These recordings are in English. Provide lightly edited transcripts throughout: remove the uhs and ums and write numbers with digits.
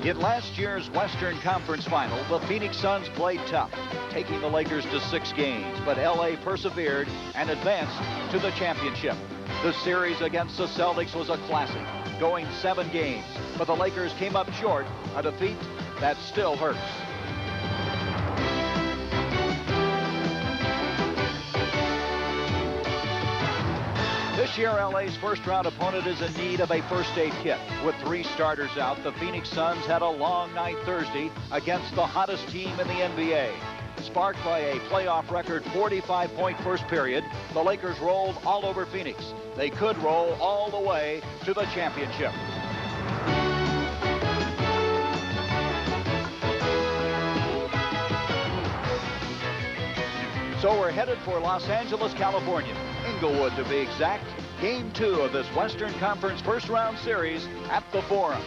In last year's Western Conference Final, the Phoenix Suns played tough, taking the Lakers to 6 games, but LA persevered and advanced to the championship. The series against the Celtics was a classic, going 7 games, but the Lakers came up short, a defeat that still hurts. This year, LA's first-round opponent is in need of a first-aid kit. With 3 starters out, the Phoenix Suns had a long night Thursday against the hottest team in the NBA. Sparked by a playoff record 45-point first period, the Lakers rolled all over Phoenix. They could roll all the way to the championship. So we're headed for Los Angeles, California. Inglewood, to be exact. Game 2 of this Western Conference first-round series at the Forum.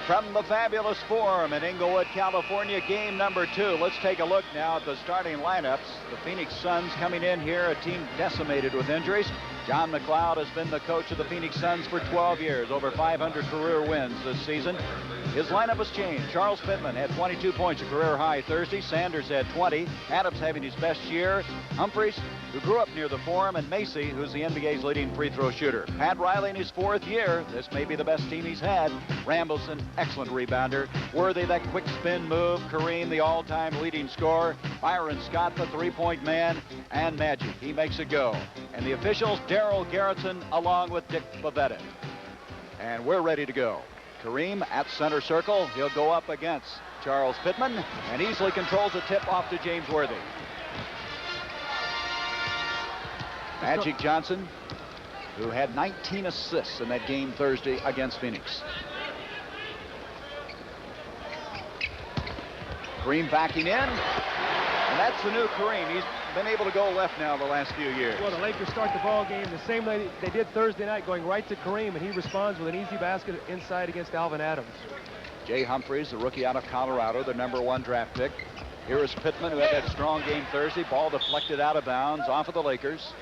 From the fabulous Forum in Inglewood, California, game number 2. Let's take a look now at the starting lineups. The Phoenix Suns coming in here, a team decimated with injuries. John McLeod has been the coach of the Phoenix Suns for 12 years, over 500 career wins this season. His lineup has changed. Charles Pittman had 22 points, a career high Thursday. Sanders had 20. Adams having his best year. Humphries, who grew up near the Forum, and Macy, who's the NBA's leading free throw shooter. Pat Riley in his 4th year. This may be the best team he's had. Ramble's an excellent rebounder. Worthy, that quick spin move. Kareem, the all-time leading scorer. Byron Scott, the three-point man. And Magic, he makes it go. And the officials, Daryl Garrettson along with Dick Bavetta. And we're ready to go. Kareem at center circle. He'll go up against Charles Pittman and easily controls a tip off to James Worthy. Magic Johnson, who had 19 assists in that game Thursday against Phoenix. Kareem backing in, and that's the new Kareem. He's been able to go left now the last few years. Well, the Lakers start the ball game the same way they did Thursday night, going right to Kareem, and he responds with an easy basket inside against Alvin Adams. Jay Humphries, the rookie out of Colorado, the #1 draft pick. Here is Pittman, who had that strong game Thursday. Ball deflected out of bounds off of the Lakers.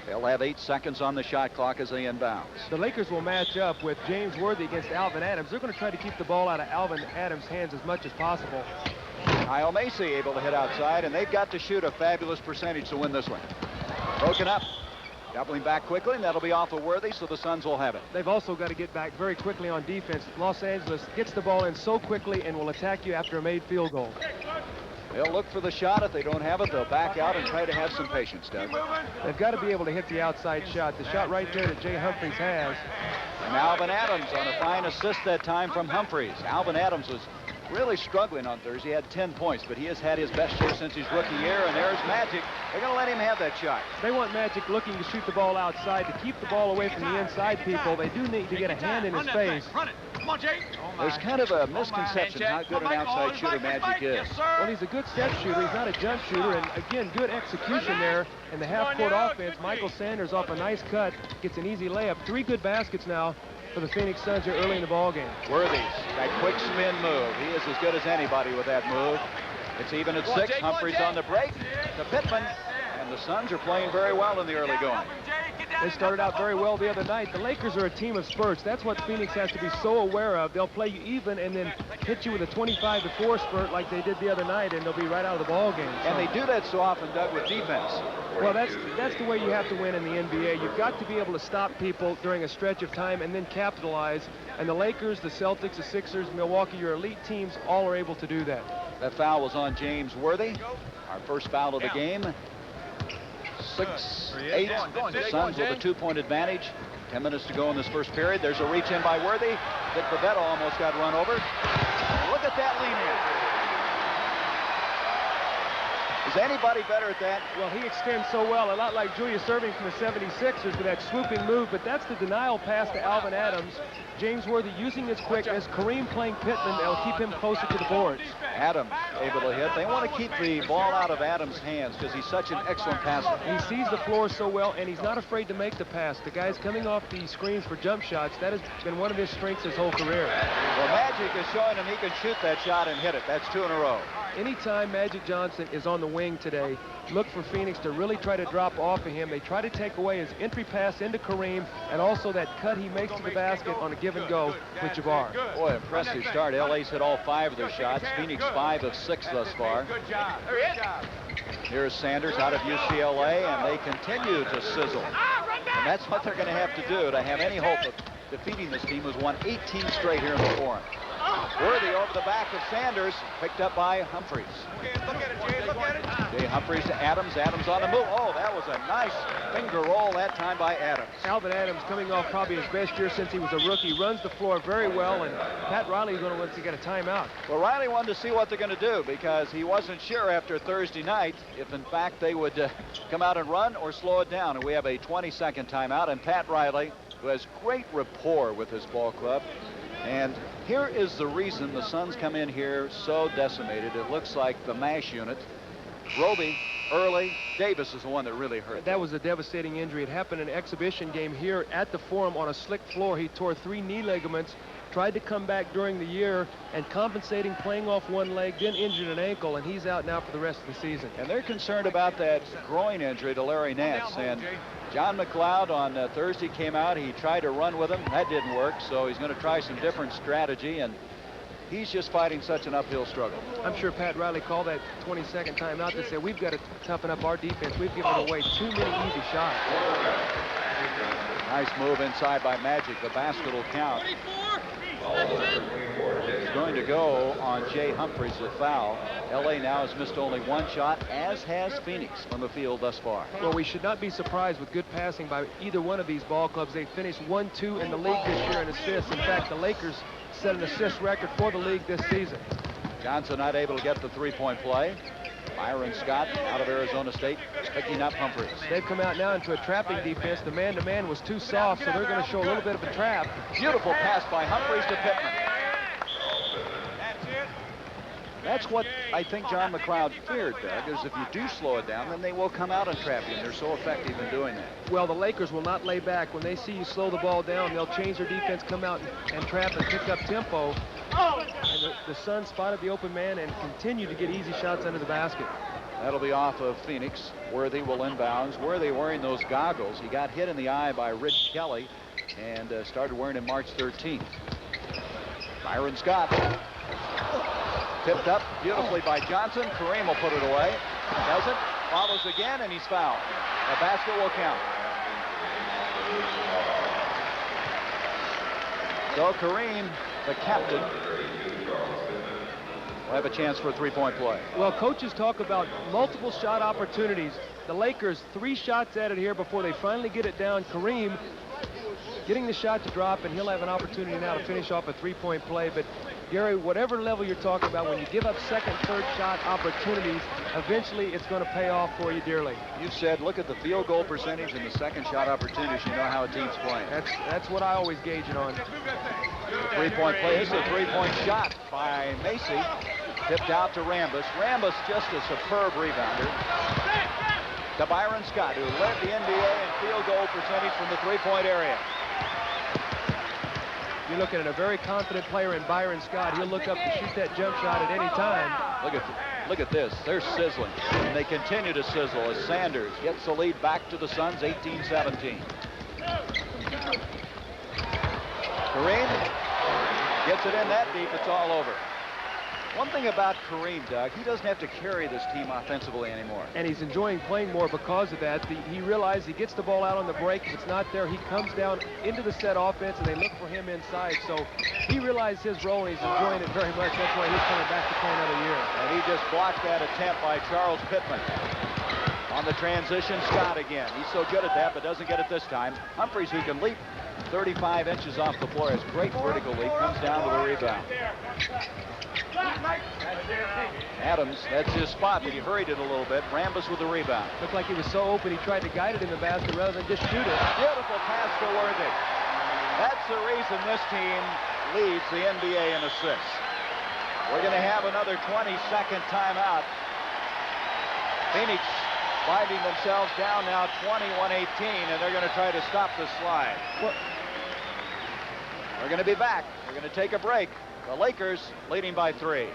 They'll have 8 seconds on the shot clock as they inbounds. The Lakers will match up with James Worthy against Alvin Adams. They're going to try to keep the ball out of Alvin Adams' hands as much as possible. Kyle Macy able to hit outside, and they've got to shoot a fabulous percentage to win this one. Broken up. Doubling back quickly, and that'll be off of Worthy, so the Suns will have it. They've also got to get back very quickly on defense. Los Angeles gets the ball in so quickly and will attack you after a made field goal. They'll look for the shot. If they don't have it, they'll back out and try to have some patience, Doug. They've got to be able to hit the outside shot. The shot right there that Jay Humphries has. And Alvin Adams on a fine assist that time from Humphries. Alvin Adams was really struggling on Thursday. He had 10 points, but he has had his best year since his rookie year, and there's Magic. They're going to let him have that shot. They want Magic looking to shoot the ball outside to keep the ball away from the inside people. They do need to get a hand in his face. Come on, Jake. There's kind of a misconception how good an outside shooter Magic is. Well, he's a good step shooter. He's not a jump shooter, and again, good execution there in the half-court offense. Michael Sanders off a nice cut, gets an easy layup. 3 good baskets now for the Phoenix Suns here early in the ball game. Worthy's that quick spin move. He is as good as anybody with that move. It's even at 6. Humphries on the break to Pittman, and the Suns are playing very well in the early going. They started out very well the other night. The Lakers are a team of spurts. That's what Phoenix has to be so aware of. They'll play you even and then hit you with a 25-4 spurt like they did the other night, and they'll be right out of the ball game. And they do that so often, Doug, with defense. Well, that's the way you have to win in the NBA. You've got to be able to stop people during a stretch of time and then capitalize. And the Lakers, the Celtics, the Sixers, Milwaukee, your elite teams, all are able to do that. That foul was on James Worthy, our first foul of the game. 6-8. The Suns with a 2-point advantage. 10 minutes to go in this first period. There's a reach in by Worthy. Dick Bavetta almost got run over. Look at that lean in. Is anybody better at that? Well, he extends so well, a lot like Julius Erving from the 76ers with that swooping move, but that's the denial pass to Alvin Adams. James Worthy using his quickness. Kareem playing Pittman. They'll keep him closer to the boards. Adams able to hit. They want to keep the ball out of Adams' hands because he's such an excellent passer. He sees the floor so well, and he's not afraid to make the pass. The guy's coming off the screens for jump shots. That has been one of his strengths his whole career. Well, Magic is showing him he can shoot that shot and hit it. That's 2 in a row. Anytime Magic Johnson is on the wing, wing today. Look for Phoenix to really try to drop off of him. They try to take away his entry pass into Kareem and also that cut he makes to the basket on a give and go with Jabbar. Boy, impressive start. LA's hit all 5 of their shots. Phoenix 5 of 6 thus far. Here's Sanders out of UCLA, and they continue to sizzle. And that's what they're going to have to do to have any hope of defeating this team who's won 18 straight here in the Forum. Worthy over the back of Sanders, picked up by Humphries. Jay Humphries to Adams. Adams on the move. Oh, that was a nice finger roll that time by Adams. Alvin Adams coming off probably his best year since he was a rookie. Runs the floor very well, and Pat Riley is going to want to get a timeout. Well, Riley wanted to see what they're going to do because he wasn't sure after Thursday night if, in fact, they would come out and run or slow it down. And we have a 20-second timeout, and Pat Riley, who has great rapport with his ball club. And here is the reason the Suns come in here so decimated. It looks like the MASH unit. Roby, Early, Davis is the one that really hurt. That was a devastating injury. It happened in an exhibition game here at the Forum on a slick floor. He tore 3 knee ligaments, tried to come back during the year and compensating, playing off one leg, then injured an ankle, and he's out now for the rest of the season. And they're concerned about that groin injury to Larry Nance. And John McLeod on Thursday came out. He tried to run with him. That didn't work, so he's going to try some different strategy, and he's just fighting such an uphill struggle. I'm sure Pat Riley called that 20-second timeout to say we've got to toughen up our defense. We've given away too many easy shots. Nice move inside by Magic. The basket will count. It's going to go on Jay Humphries, the foul. LA now has missed only 1 shot, as has Phoenix from the field thus far. Well, we should not be surprised with good passing by either one of these ball clubs. They finished 1-2 in the league this year in assists. In fact, the Lakers set an assist record for the league this season. Johnson not able to get the 3-point play. Byron Scott out of Arizona State picking up Humphries. They've come out now into a trapping defense. The man-to-man was too soft, so they're going to show a little bit of a trap. Beautiful pass by Humphries to Pittman. That's what I think John McLeod feared, Doug, is if you do slow it down, then they will come out and trap you, and they're so effective in doing that. Well, the Lakers will not lay back. When they see you slow the ball down, they'll change their defense, come out and trap and pick up tempo. And the Suns spotted the open man and continue to get easy shots under the basket. That'll be off of Phoenix. Worthy will inbounds. Worthy wearing those goggles. He got hit in the eye by Rich Kelly and started wearing them March 13th. Byron Scott. Tipped up beautifully by Johnson. Kareem will put it away. Doesn't. Follows again, and he's fouled. The basket will count. So Kareem, the captain, will have a chance for a 3-point play. Well, coaches talk about multiple shot opportunities. The Lakers 3 shots at it here before they finally get it down. Kareem getting the shot to drop, and he'll have an opportunity now to finish off a 3-point play. But Gary, whatever level you're talking about, when you give up second, third shot opportunities, eventually it's going to pay off for you dearly. You said look at the field goal percentage and the second shot opportunities. You know how a team's playing. That's what I always gauge it on. The 3-point play. This is a 3-point shot by Macy. Tipped out to Rambus. Rambus just a superb rebounder. To Byron Scott, who led the NBA in field goal percentage from the 3-point area. You're looking at a very confident player in Byron Scott. He'll look up to shoot that jump shot at any time. Look at this. They're sizzling. And they continue to sizzle as Sanders gets the lead back to the Suns, 18-17. Kareem gets it in that deep. It's all over. One thing about Kareem, Doug, he doesn't have to carry this team offensively anymore. And he's enjoying playing more because of that. He realized he gets the ball out on the break. If it's not there, he comes down into the set offense, and they look for him inside. So he realized his role, and he's enjoying it very much. That's why he's coming back to play another year. And he just blocked that attempt by Charles Pittman. On the transition, Scott again. He's so good at that, but doesn't get it this time. Humphries, who can leap 35 inches off the floor, has great vertical leap, comes down to the rebound. Adams, that's his spot, but he hurried it a little bit. Rambus with the rebound. Looked like he was so open, he tried to guide it in the basket rather than just shoot it. Beautiful pass to Worthy. That's the reason this team leads the NBA in assists. We're going to have another 20-second timeout. Phoenix finding themselves down now 21-18, and they're going to try to stop the slide. We're going to be back. We're going to take a break. The Lakers leading by 3.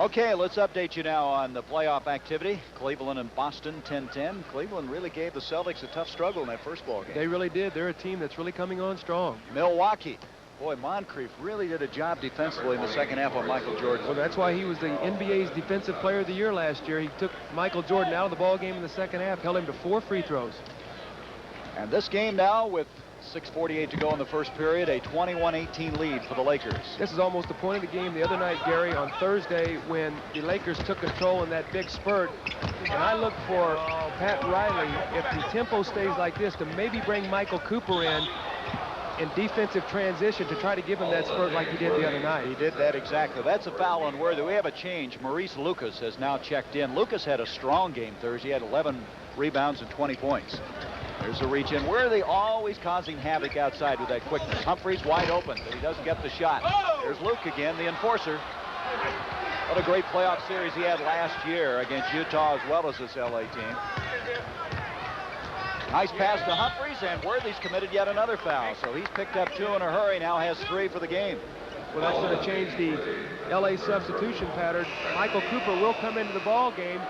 Okay, let's update you now on the playoff activity. Cleveland and Boston, 10-10. Cleveland really gave the Celtics a tough struggle in that first ball game. They really did. They're a team that's really coming on strong. Milwaukee. Boy, Moncrief really did a job defensively in the second half on Michael Jordan. Well, that's why he was the NBA's Defensive Player of the Year last year. He took Michael Jordan out of the ball game in the second half, held him to 4 free throws. And this game now with 6:48 to go in the first period, a 21-18 lead for the Lakers. This is almost the point of the game the other night, Gary, on Thursday when the Lakers took control in that big spurt. And I look for Pat Riley, if the tempo stays like this, to maybe bring Michael Cooper in defensive transition to try to give him that spurt like he did the other night. He did that exactly. That's a foul on Worthy. We have a change. Maurice Lucas has now checked in. Lucas had a strong game Thursday. He had 11 rebounds and 20 points. There's a reach in. Worthy always causing havoc outside with that quickness. Humphries wide open, but he doesn't get the shot. There's Luke again, the enforcer. What a great playoff series he had last year against Utah as well as this LA team. Nice pass to Humphries, and Worthy's committed yet another foul. So he's picked up 2 in a hurry, now has 3 for the game. Well, that's going to change the LA substitution pattern. Michael Cooper will come into the ball game.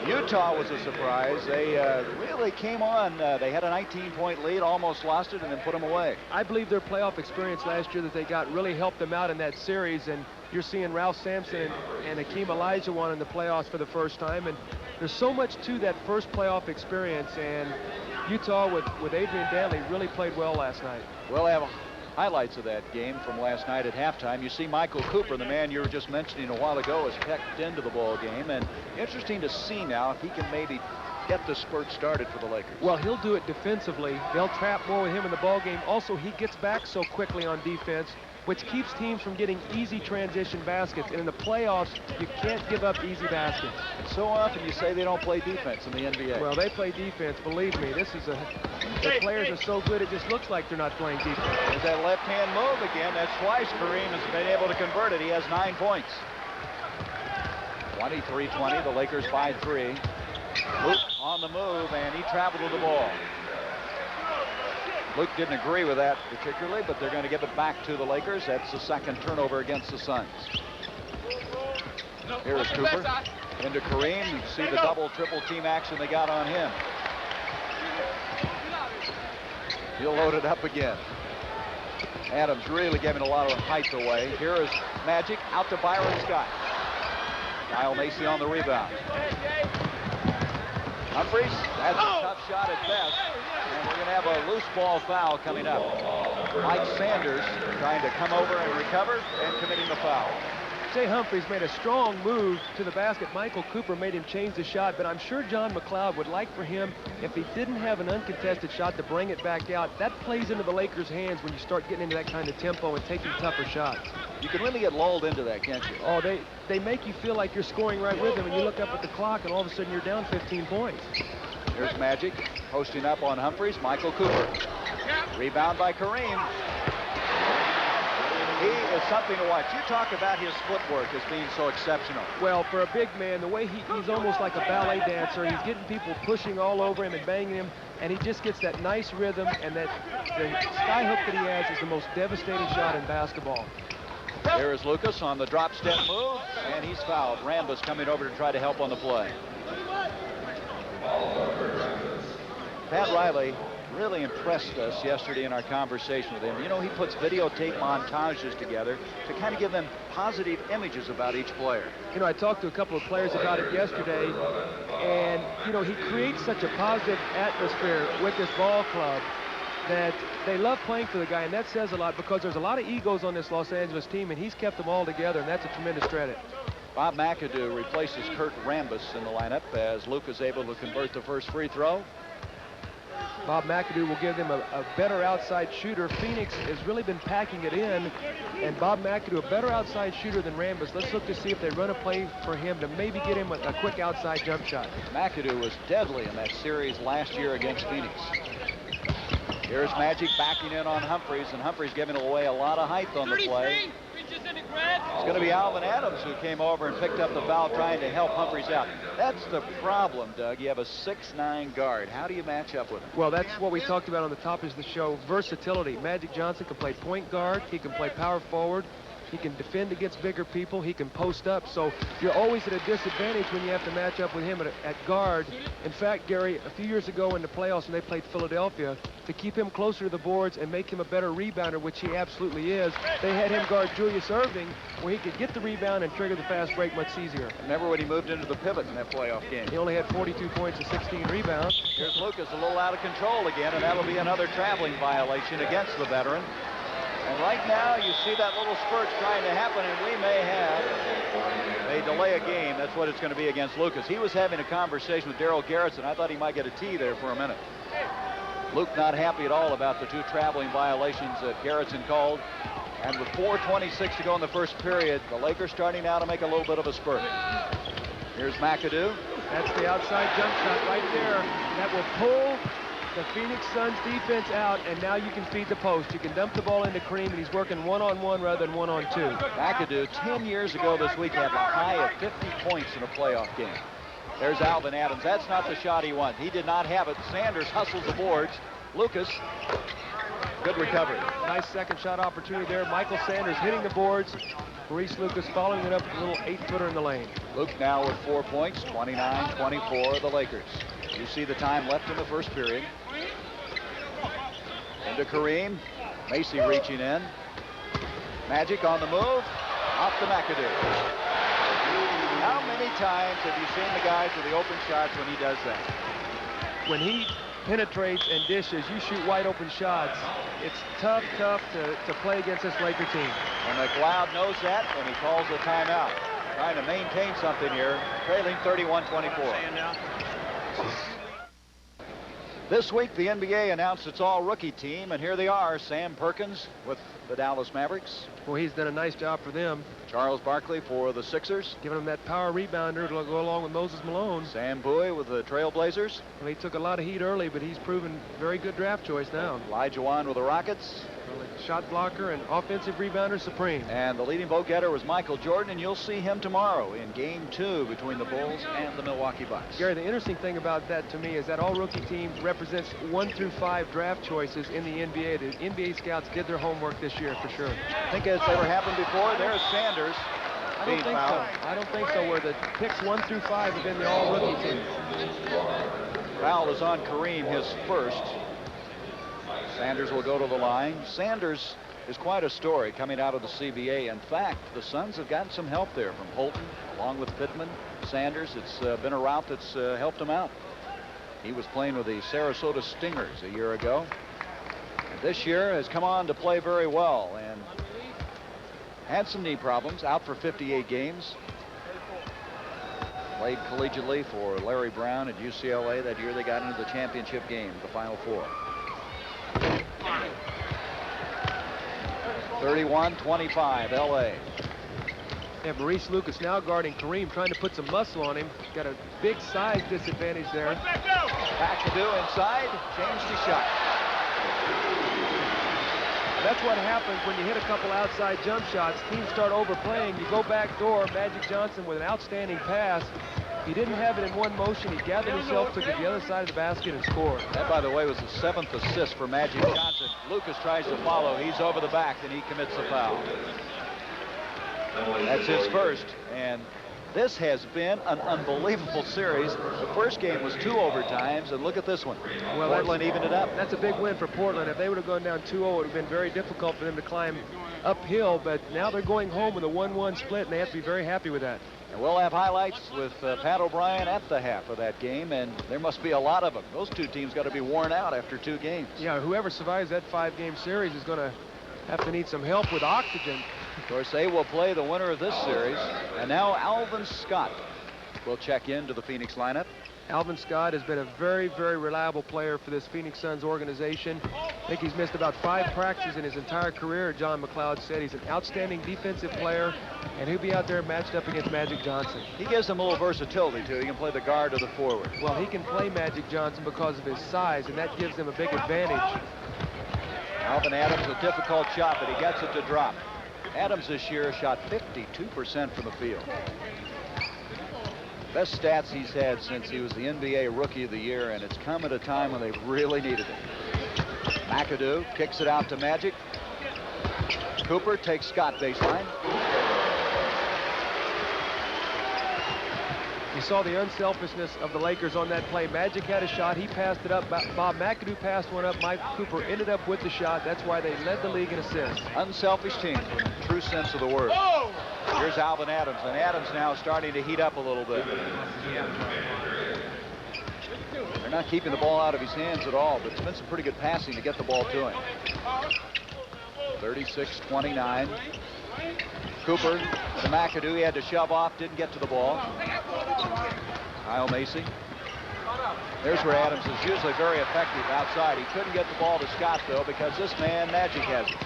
Utah was a surprise. They really came on. They had a 19-point lead, almost lost it, and then put them away. I believe their playoff experience last year that they got really helped them out in that series, and you're seeing Ralph Sampson and Hakeem Olajuwon in the playoffs for the first time, and there's so much to that first playoff experience, and Utah with Adrian Dantley really played well last night. We'll have highlights of that game from last night at halftime. You see Michael Cooper, the man you were just mentioning a while ago, is pecked into the ball game, and interesting to see now if he can maybe get the spurt started for the Lakers. Well, he'll do it defensively. They'll trap more with him in the ball game. Also, he gets back so quickly on defense, which keeps teams from getting easy transition baskets. And in the playoffs, you can't give up easy baskets. So often you say they don't play defense in the NBA. Well, they play defense. Believe me, the players are so good, it just looks like they're not playing defense. There's that left-hand move again. That's twice Kareem has been able to convert it. He has 9 points. 23-20, the Lakers by 3. Luke on the move, and he traveled with the ball. Luke didn't agree with that particularly, but they're going to give it back to the Lakers. That's the second turnover against the Suns. Here is Cooper into Kareem. You see the double, triple team action they got on him. He'll load it up again. Adams really giving a lot of height away. Here is Magic out to Byron Scott. Kyle Macy on the rebound. Humphries, that's a tough shot at best. And we're going to have a loose ball foul coming up. Mike Sanders trying to come over and recover and committing the foul. Jay Humphries made a strong move to the basket. Michael Cooper made him change the shot, but I'm sure John McLeod would like for him, if he didn't have an uncontested shot, to bring it back out. That plays into the Lakers' hands when you start getting into that kind of tempo and taking tougher shots. You can really get lulled into that, can't you? Oh, they make you feel like you're scoring right with them, and you look up at the clock, and all of a sudden you're down 15 points. Here's Magic posting up on Humphries. Michael Cooper. Rebound by Kareem. He is something to watch. You talk about his footwork as being so exceptional. Well, for a big man, the way he's almost like a ballet dancer. He's getting people pushing all over him and banging him, and he just gets that nice rhythm, and the sky hook that he has is the most devastating shot in basketball. There is Lucas on the drop step move, and he's fouled. Rambus coming over to try to help on the play. Pat Riley really impressed us yesterday in our conversation with him. You know, he puts videotape montages together to kind of give them positive images about each player. You know, I talked to a couple of players about it yesterday, and, you know, he creates such a positive atmosphere with this ball club that they love playing for the guy, and that says a lot because there's a lot of egos on this Los Angeles team, and he's kept them all together, and that's a tremendous credit. Bob McAdoo replaces Kurt Rambus in the lineup as Luke is able to convert the first free throw. Bob McAdoo will give them a better outside shooter. Phoenix has really been packing it in, and Bob McAdoo, a better outside shooter than Rambus. Let's look to see if they run a play for him to maybe get him a quick outside jump shot. McAdoo was deadly in that series last year against Phoenix. Here's Magic backing in on Humphries, and Humphries giving away a lot of height on the play. It's going to be Alvin Adams who came over and picked up the foul trying to help Humphries out. That's the problem, Doug. You have a 6'9" guard. How do you match up with him? Well, that's what we talked about on the top of the show, versatility. Magic Johnson can play point guard. He can play power forward. He can defend against bigger people. He can post up. So you're always at a disadvantage when you have to match up with him at guard. In fact, Gary, a few years ago in the playoffs when they played Philadelphia, to keep him closer to the boards and make him a better rebounder, which he absolutely is, they had him guard Julius Erving, where he could get the rebound and trigger the fast break much easier. Remember when he moved into the pivot in that playoff game? He only had 42 points and 16 rebounds. Here's Lucas a little out of control again, and that'll be another traveling violation against the veteran. And right now, you see that little spurt trying to happen, and we may have a delay a game. That's what it's going to be against Lucas. He was having a conversation with Daryl Garrison. I thought he might get a tee there for a minute. Luke not happy at all about the two traveling violations that Garrison called. And with 4:26 to go in the first period, the Lakers starting now to make a little bit of a spurt. Here's McAdoo. That's the outside jump shot right there. That will pull the Phoenix Suns defense out, and now you can feed the post. You can dump the ball into Kareem, and he's working one-on-one rather than one-on-two. McAdoo, 10 years ago this week, had a high of 50 points in a playoff game. There's Alvin Adams. That's not the shot he wants. He did not have it. Sanders hustles the boards. Lucas, good recovery. Nice second shot opportunity there. Michael Sanders hitting the boards. Maurice Lucas following it up with a little 8-footer in the lane. Luke now with 4 points, 29-24 the Lakers. You see the time left in the first period. Into Kareem. Macy reaching in. Magic on the move. Off to McAdoo. How many times have you seen the guys with the open shots when he does that? When he penetrates and dishes, you shoot wide open shots. It's tough to play against this Laker team. And McLeod knows that, and he calls a timeout. Trying to maintain something here, trailing 31-24. This week, the NBA announced its all-rookie team, and here they are. Sam Perkins with the Dallas Mavericks. Well, he's done a nice job for them. Charles Barkley for the Sixers. Giving them that power rebounder to go along with Moses Malone. Sam Bowie with the Trailblazers. Well, he took a lot of heat early, but he's proven very good draft choice now. Elijah Wan with the Rockets. Well, shot blocker and offensive rebounder supreme. And the leading vote getter was Michael Jordan, and you'll see him tomorrow in Game 2 between the Bulls and the Milwaukee Bucks. Gary, the interesting thing about that to me is that all-rookie team represents 1 through 5 draft choices in the NBA. The NBA scouts did their homework this year for sure. I think it's ever happened before. There's Sanders. I don't think so. I don't think so, where the picks 1 through 5 have been the all-rookie team. Foul is on Kareem, his first. Sanders will go to the line. Sanders is quite a story coming out of the CBA. In fact, the Suns have gotten some help there from Holton, along with Pittman. Sanders, it's been a route that's helped him out. He was playing with the Sarasota Stingers a year ago. And this year has come on to play very well and had some knee problems, out for 58 games. Played collegiately for Larry Brown at UCLA. That year they got into the championship game, the Final Four. 31-25, LA. And Maurice Lucas now guarding Kareem, trying to put some muscle on him. Got a big size disadvantage there. McAdoo inside, changed his shot. That's what happens when you hit a couple outside jump shots. Teams start overplaying. You go back door. Magic Johnson with an outstanding pass. He didn't have it in one motion. He gathered himself, took it to the other side of the basket, and scored. That, by the way, was the 7th assist for Magic Johnson. Lucas tries to follow. He's over the back, and he commits the foul. That's his first, and this has been an unbelievable series. The first game was 2 overtimes, and look at this one. Well, Portland evened it up. That's a big win for Portland. If they would have gone down 2-0, it would have been very difficult for them to climb uphill, but now they're going home with a 1-1 split, and they have to be very happy with that. And we'll have highlights with Pat O'Brien at the half of that game, and there must be a lot of them. Those two teams got to be worn out after 2 games. Yeah, whoever survives that 5-game series is going to have to need some help with oxygen. Of course, they will play the winner of this series. And now Alvin Scott will check into the Phoenix lineup. Alvin Scott has been a very, very reliable player for this Phoenix Suns organization. I think he's missed about 5 practices in his entire career, John McLeod said. He's an outstanding defensive player, and he'll be out there matched up against Magic Johnson. He gives him a little versatility, too. He can play the guard or the forward. Well, he can play Magic Johnson because of his size, and that gives him a big advantage. Alvin Adams, a difficult shot, but he gets it to drop. Adams this year shot 52% from the field. Best stats he's had since he was the NBA Rookie of the Year, and it's come at a time when they really needed it. McAdoo kicks it out to Magic. Cooper takes Scott baseline. You saw the unselfishness of the Lakers on that play. Magic had a shot. He passed it up. Bob McAdoo passed one up. Mike Cooper ended up with the shot. That's why they led the league in assists. Unselfish team, in the true sense of the word. Here's Alvin Adams, and Adams now starting to heat up a little bit. They're not keeping the ball out of his hands at all, but it's been some pretty good passing to get the ball to him. 36-29. Cooper to McAdoo. He had to shove off, didn't get to the ball. Kyle Macy. There's where Adams is usually very effective outside. He couldn't get the ball to Scott, though, because this man, Magic, has it.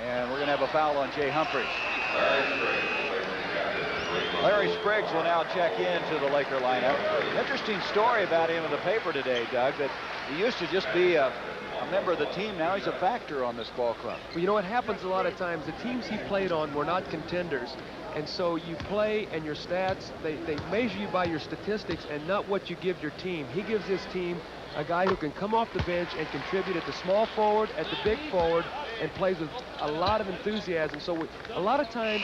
And we're going to have a foul on Jay Humphries. Larry Spriggs will now check into the Laker lineup. Interesting story about him in the paper today, Doug, that he used to just be a member of the team. Now he's a factor on this ball club. Well, you know what happens a lot of times, the teams he played on were not contenders. And so you play and your stats, they measure you by your statistics and not what you give your team. He gives his team a guy who can come off the bench and contribute at the small forward, at the big forward, and plays with a lot of enthusiasm. So a lot of times,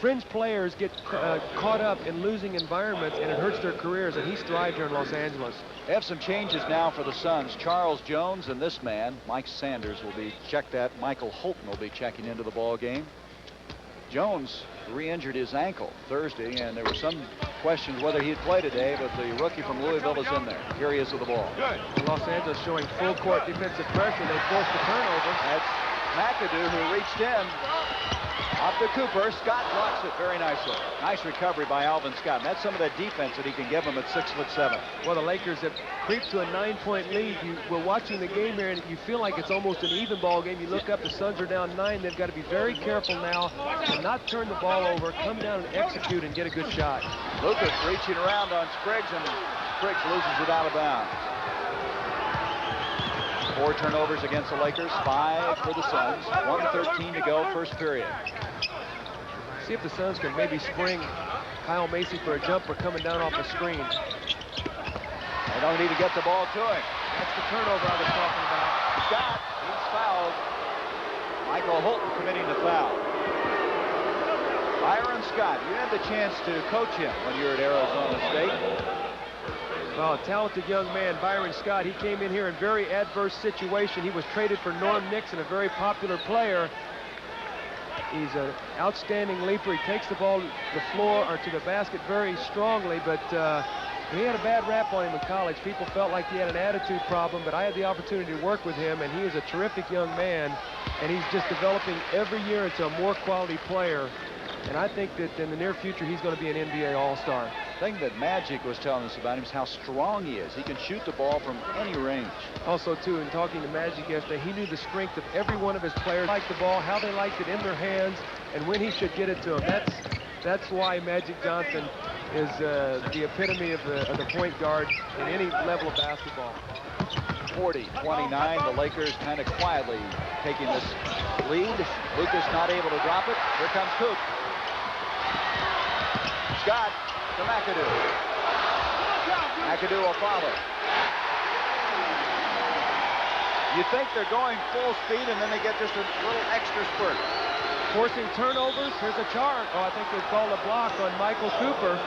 fringe players get caught up in losing environments, and it hurts their careers, and he's thrived here in Los Angeles. They have some changes now for the Suns. Charles Jones and this man, Mike Sanders, will be checked at. Michael Holton will be checking into the ball game. Jones re-injured his ankle Thursday, and there were some questions whether he'd play today, but the rookie from Louisville is in there. Here he is with the ball. Good. Los Angeles showing full court defensive pressure. They forced the turnover. That's McAdoo who reached in. Off to Cooper. Scott blocks it very nicely. Nice recovery by Alvin Scott. And that's some of the defense that he can give him at 6'7". Well, the Lakers have creeped to a 9-point lead. We're watching the game here, and you feel like it's almost an even ball game. You look up, the Suns are down 9. They've got to be very careful now to not turn the ball over, come down and execute and get a good shot. Lucas reaching around on Spriggs, and Spriggs loses it out of bounds. 4 turnovers against the Lakers, 5 for the Suns. 1:13 to go, first period. See if the Suns can maybe spring Kyle Macy for a jumper coming down off the screen. They don't need to get the ball to him. That's the turnover I was talking about. Scott, he's fouled. Michael Holton committing the foul. Byron Scott, you had the chance to coach him when you were at Arizona State. Well, a talented young man, Byron Scott. He came in here in very adverse situation. He was traded for Norm Nixon, a very popular player. He's an outstanding leaper. He takes the ball to the floor or to the basket very strongly, but he had a bad rap on him in college. People felt like he had an attitude problem, but I had the opportunity to work with him, and he is a terrific young man, and he's just developing every year into a more quality player. And I think that in the near future, he's going to be an NBA All-Star. The thing that Magic was telling us about him is how strong he is. He can shoot the ball from any range. Also, too, in talking to Magic yesterday, he knew the strength of every one of his players, liked the ball, how they liked it in their hands, and when he should get it to them. That's why Magic Johnson is the epitome of the point guard in any level of basketball. 40-29, the Lakers kind of quietly taking this lead. Lucas not able to drop it. Here comes Coop. Scott to McAdoo. McAdoo will follow. You think they're going full speed, and then they get just a little extra spurt. Forcing turnovers. Here's a charge. Oh, I think they called a block on Michael Cooper.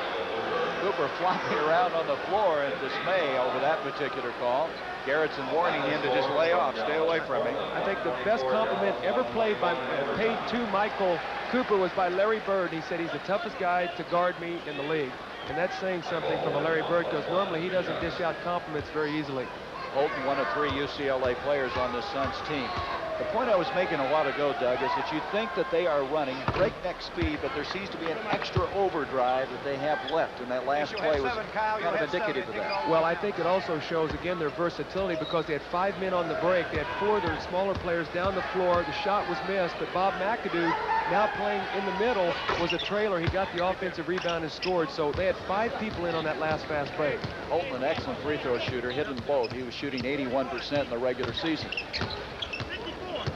Cooper flopping around on the floor in dismay over that particular call. Garrettson warning him to just lay off, stay away from me. I think the best compliment ever paid to Michael Cooper was by Larry Bird. He said he's the toughest guy to guard me in the league. And that's saying something from a Larry Bird, because normally he doesn't dish out compliments very easily. Holton, one of 3 UCLA players on this Suns team. The point I was making a while ago, Doug, is that you think that they are running breakneck speed, but there seems to be an extra overdrive that they have left, and that last play was kind of indicative of that. Well, I think it also shows, again, their versatility, because they had 5 men on the break. They had 4 of their smaller players down the floor. The shot was missed, but Bob McAdoo, now playing in the middle, was a trailer. He got the offensive rebound and scored, so they had 5 people in on that last fast break. Holton, an excellent free throw shooter, hit them both. He was shooting 81% in the regular season.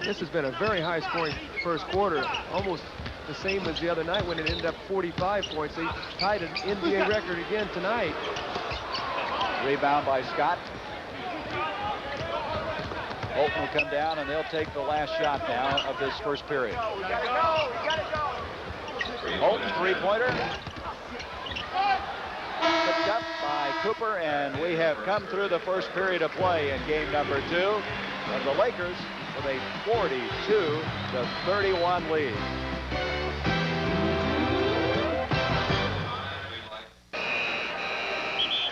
This has been a very high-scoring first quarter, almost the same as the other night when it ended up 45 points. They tied an NBA record again tonight. Rebound by Scott. Holton will come down, and they'll take the last shot now of this first period. Holton, three-pointer. up by Cooper, and we have come through the first period of play in game number 2. And the Lakers with a 42-31 lead.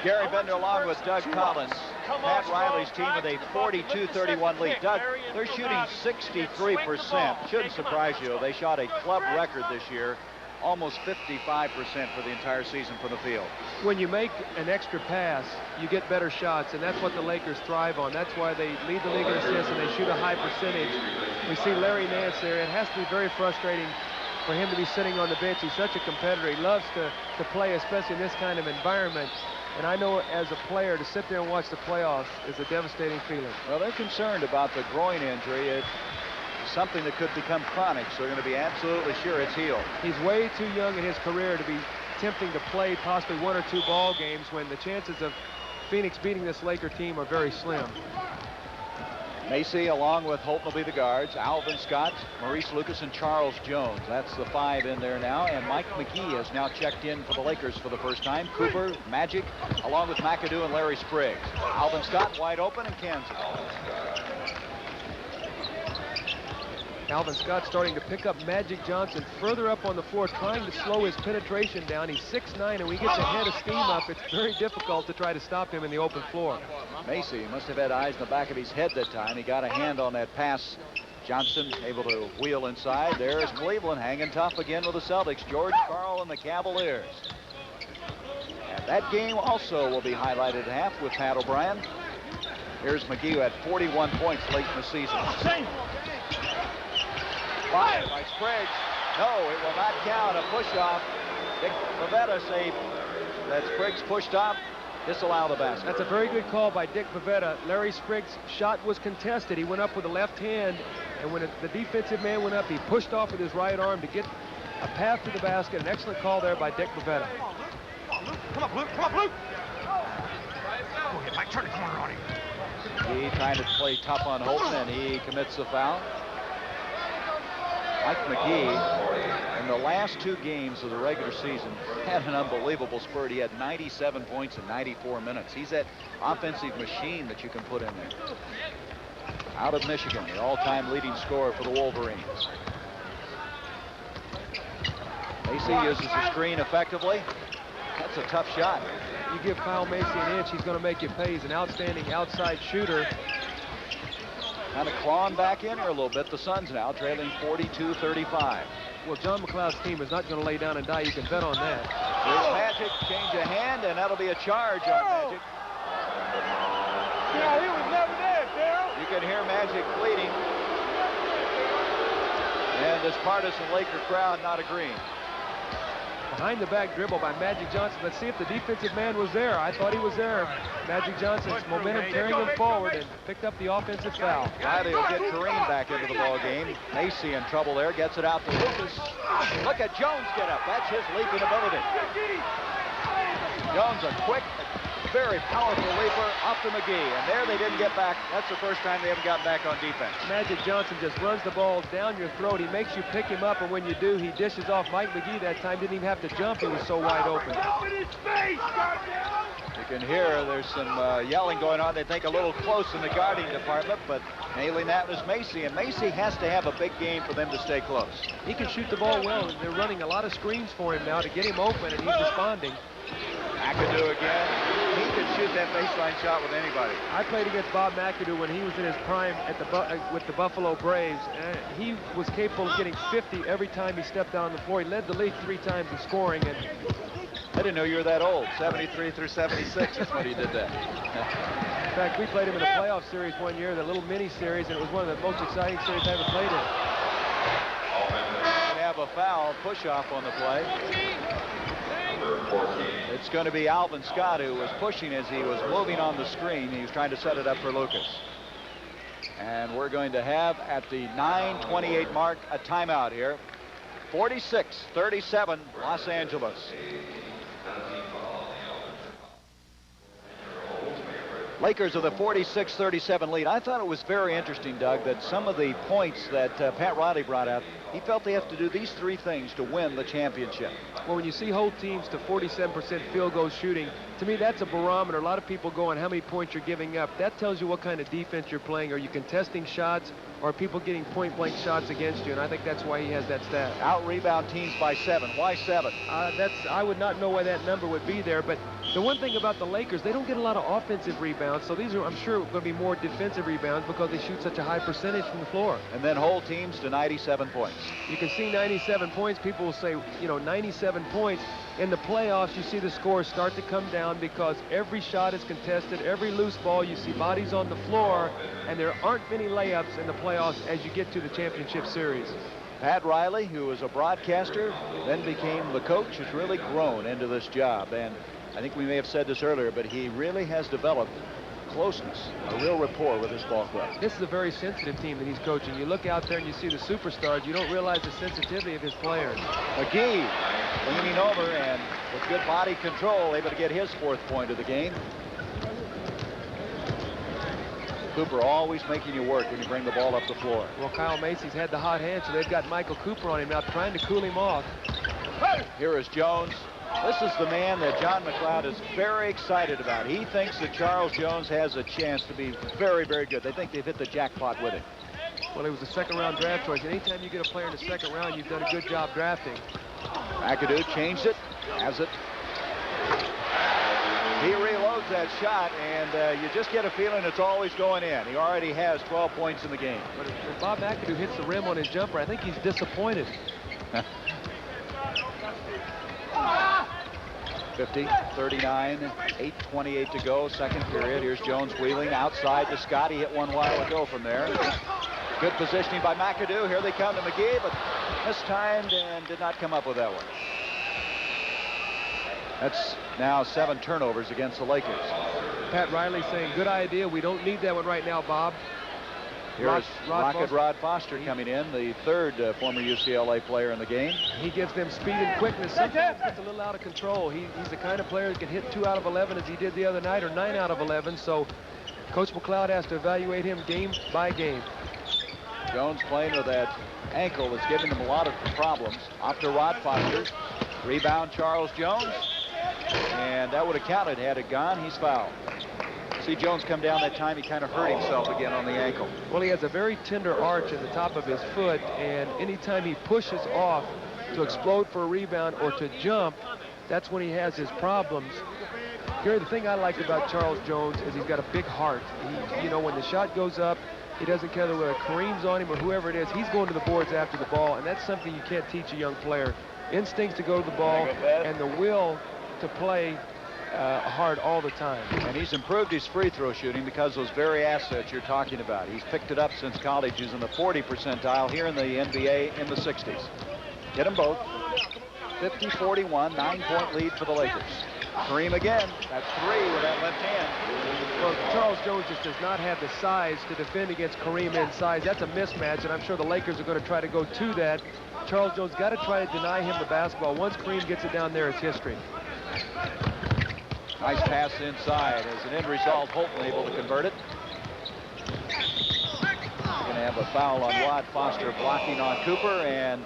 Gary Bender along with Doug Collins. Pat Riley's team with a 42-31 lead. Doug, they're shooting 63%. Shouldn't surprise you. They shot a club record this year, almost 55% for the entire season from the field. When you make an extra pass, you get better shots, and that's what the Lakers thrive on. That's why they lead the league in assists, and they shoot a high percentage. We see Larry Nance there. It has to be very frustrating for him to be sitting on the bench. He's such a competitor. He loves to play, especially in this kind of environment. And I know as a player, to sit there and watch the playoffs is a devastating feeling. Well, they're concerned about the groin injury. It's something that could become chronic, so they're going to be absolutely sure it's healed. He's way too young in his career to be attempting to play possibly 1 or 2 ball games when the chances of Phoenix beating this Laker team are very slim. Macy, along with Holton, will be the guards. Alvin Scott, Maurice Lucas, and Charles Jones. That's the 5 in there now. And Mike McGee has now checked in for the Lakers for the first time. Cooper, Magic, along with McAdoo and Larry Spriggs. Alvin Scott wide open in Kansas. Alvin Scott starting to pick up Magic Johnson further up on the floor, trying to slow his penetration down. He's 6'9", and when he gets a head of steam up, it's very difficult to try to stop him in the open floor. Macy must have had eyes in the back of his head that time. He got a hand on that pass. Johnson able to wheel inside. There's Cleveland hanging tough again with the Celtics. George Karl and the Cavaliers. And that game also will be highlighted at half with Pat O'Brien. Here's McGee, who had 41 points late in the season. Fired by Spriggs. No, it will not count. A push-off. Dick Pavetta saved that Spriggs pushed off. Disallow the basket. That's a very good call by Dick Pavetta. Larry Spriggs' shot was contested. He went up with the left hand, and when the defensive man went up, he pushed off with his right arm to get a path to the basket. An excellent call there by Dick Pavetta. Come on, Luke. Come on, Luke. Go ahead, Mike. Turn the corner on him. He trying to play tough on Holton, and he commits the foul. Mike McGee, in the last 2 games of the regular season, had an unbelievable spurt. He had 97 points in 94 minutes. He's that offensive machine that you can put in there. Out of Michigan, the all-time leading scorer for the Wolverines. Macy uses the screen effectively. That's a tough shot. You give Kyle Macy an inch, he's going to make you pay. He's an outstanding outside shooter. Kind of clawing back in here a little bit. The Suns now trailing 42-35. Well, John McLeod's team is not going to lay down and die. You can bet on that. Here's Magic, change of hand, and that'll be a charge on Magic. Yeah, he was never there, Daryl. You can hear Magic pleading. And this partisan Laker crowd not agreeing. Behind the back dribble by Magic Johnson. Let's see if the defensive man was there. I thought he was there. Magic Johnson's momentum carrying him forward and picked up the offensive foul. Riley will get Kareem back into the ball game. Macy in trouble there. Gets it out to Lucas. Look at Jones get up. That's his leaping ability. Jones, a quick, very powerful leaper off to McGee. And there they didn't get back. That's the first time they haven't gotten back on defense. Magic Johnson just runs the ball down your throat. He makes you pick him up, and when you do, he dishes off. Mike McGee that time didn't even have to jump. He was so wide open. You can hear there's some yelling going on. They think a little close in the guarding department, but nailing that was Macy. And Macy has to have a big game for them to stay close. He can shoot the ball well, and they're running a lot of screens for him now to get him open, and he's responding. McAdoo again. He can shoot that baseline shot with anybody. I played against Bob McAdoo when he was in his prime at with the Buffalo Braves. He was capable of getting 50 every time he stepped down the floor. He led the league 3 times in scoring. And I didn't know you were that old. 73 through 76 is when he did that. In fact, we played him in a playoff series one year, the little mini series, and it was one of the most exciting series I ever played in. They have a foul push-off on the play. It's going to be Alvin Scott, who was pushing as he was moving on the screen. He was trying to set it up for Lucas. And we're going to have, at the 9:28 mark, a timeout here. 46-37, Los Angeles. Lakers with a 46-37 lead. I thought it was very interesting, Doug, that some of the points that Pat Riley brought out, he felt they have to do these three things to win the championship. Well, when you see hold teams to 47% field goal shooting, to me that's a barometer. A lot of people go on how many points you're giving up. That tells you what kind of defense you're playing. Are you contesting shots, or are people getting point-blank shots against you? And I think that's why he has that stat. Out-rebound teams by 7. Why 7? I would not know why that number would be there, but the one thing about the Lakers, they don't get a lot of offensive rebounds, so these are, I'm sure, going to be more defensive rebounds because they shoot such a high percentage from the floor. And then hold teams to 97 points. You can see 97 points. People will say, 97 points. In the playoffs, you see the scores start to come down because every shot is contested, every loose ball, you see bodies on the floor, and there aren't many layups in the playoffs as you get to the championship series. Pat Riley, who was a broadcaster, then became the coach, has really grown into this job. And I think we may have said this earlier, but he really has developed closeness, a real rapport with his ball club. This is a very sensitive team that he's coaching. You look out there and you see the superstars, you don't realize the sensitivity of his players. McGee leaning over and with good body control, able to get his 4th point of the game. Cooper always making you work when you bring the ball up the floor. Well, Kyle Macy's had the hot hand, so they've got Michael Cooper on him now, trying to cool him off. Here is Jones. This is the man that John McLeod is very excited about. He thinks that Charles Jones has a chance to be very, very good. They think they've hit the jackpot with him. Well, he was a second-round draft choice. Anytime you get a player in the second round, you've done a good job drafting. McAdoo changed it, has it. He reloads that shot, and you just get a feeling it's always going in. He already has 12 points in the game. But if Bob McAdoo hits the rim on his jumper, I think he's disappointed. 50, 39, 8:28 to go, second period. Here's Jones wheeling outside to Scott. He hit one while ago from there. Good positioning by McAdoo. Here they come to McGee, but mistimed and did not come up with that one. That's now 7 turnovers against the Lakers. Pat Riley saying, good idea. We don't need that one right now, Bob. Here's Rod Foster coming in, the 3rd former UCLA player in the game. He gives them speed and quickness. Sometimes gets a little out of control. He's the kind of player that can hit 2 out of 11 as he did the other night, or 9 out of 11. So Coach McLeod has to evaluate him game by game. Jones playing with that ankle that's giving him a lot of problems. Off to Rod Foster. Rebound Charles Jones. And that would have counted had it gone. He's fouled. See Jones come down that time, he kind of hurt himself again on the ankle. Well, he has a very tender arch at the top of his foot, and anytime he pushes off to explode for a rebound or to jump, that's when he has his problems. Gary, the thing I like about Charles Jones is he's got a big heart. When the shot goes up, he doesn't care whether Kareem's on him or whoever it is. He's going to the boards after the ball, and that's something you can't teach a young player. Instincts to go to the ball and the will to play hard all the time. And he's improved his free throw shooting because those very assets you're talking about. He's picked it up since college. He's in the 40 percentile here in the NBA in the 60s. Get them both. 50-41, 9-point lead for the Lakers. Kareem again. That's 3 with that left hand. Well, Charles Jones just does not have the size to defend against Kareem in size. That's a mismatch, and I'm sure the Lakers are going to try to go to that. Charles Jones got to try to deny him the basketball. Once Kareem gets it down there, it's history. Nice pass inside. As an end result, Holton able to convert it. Going to have a foul on Rod Foster blocking on Cooper, and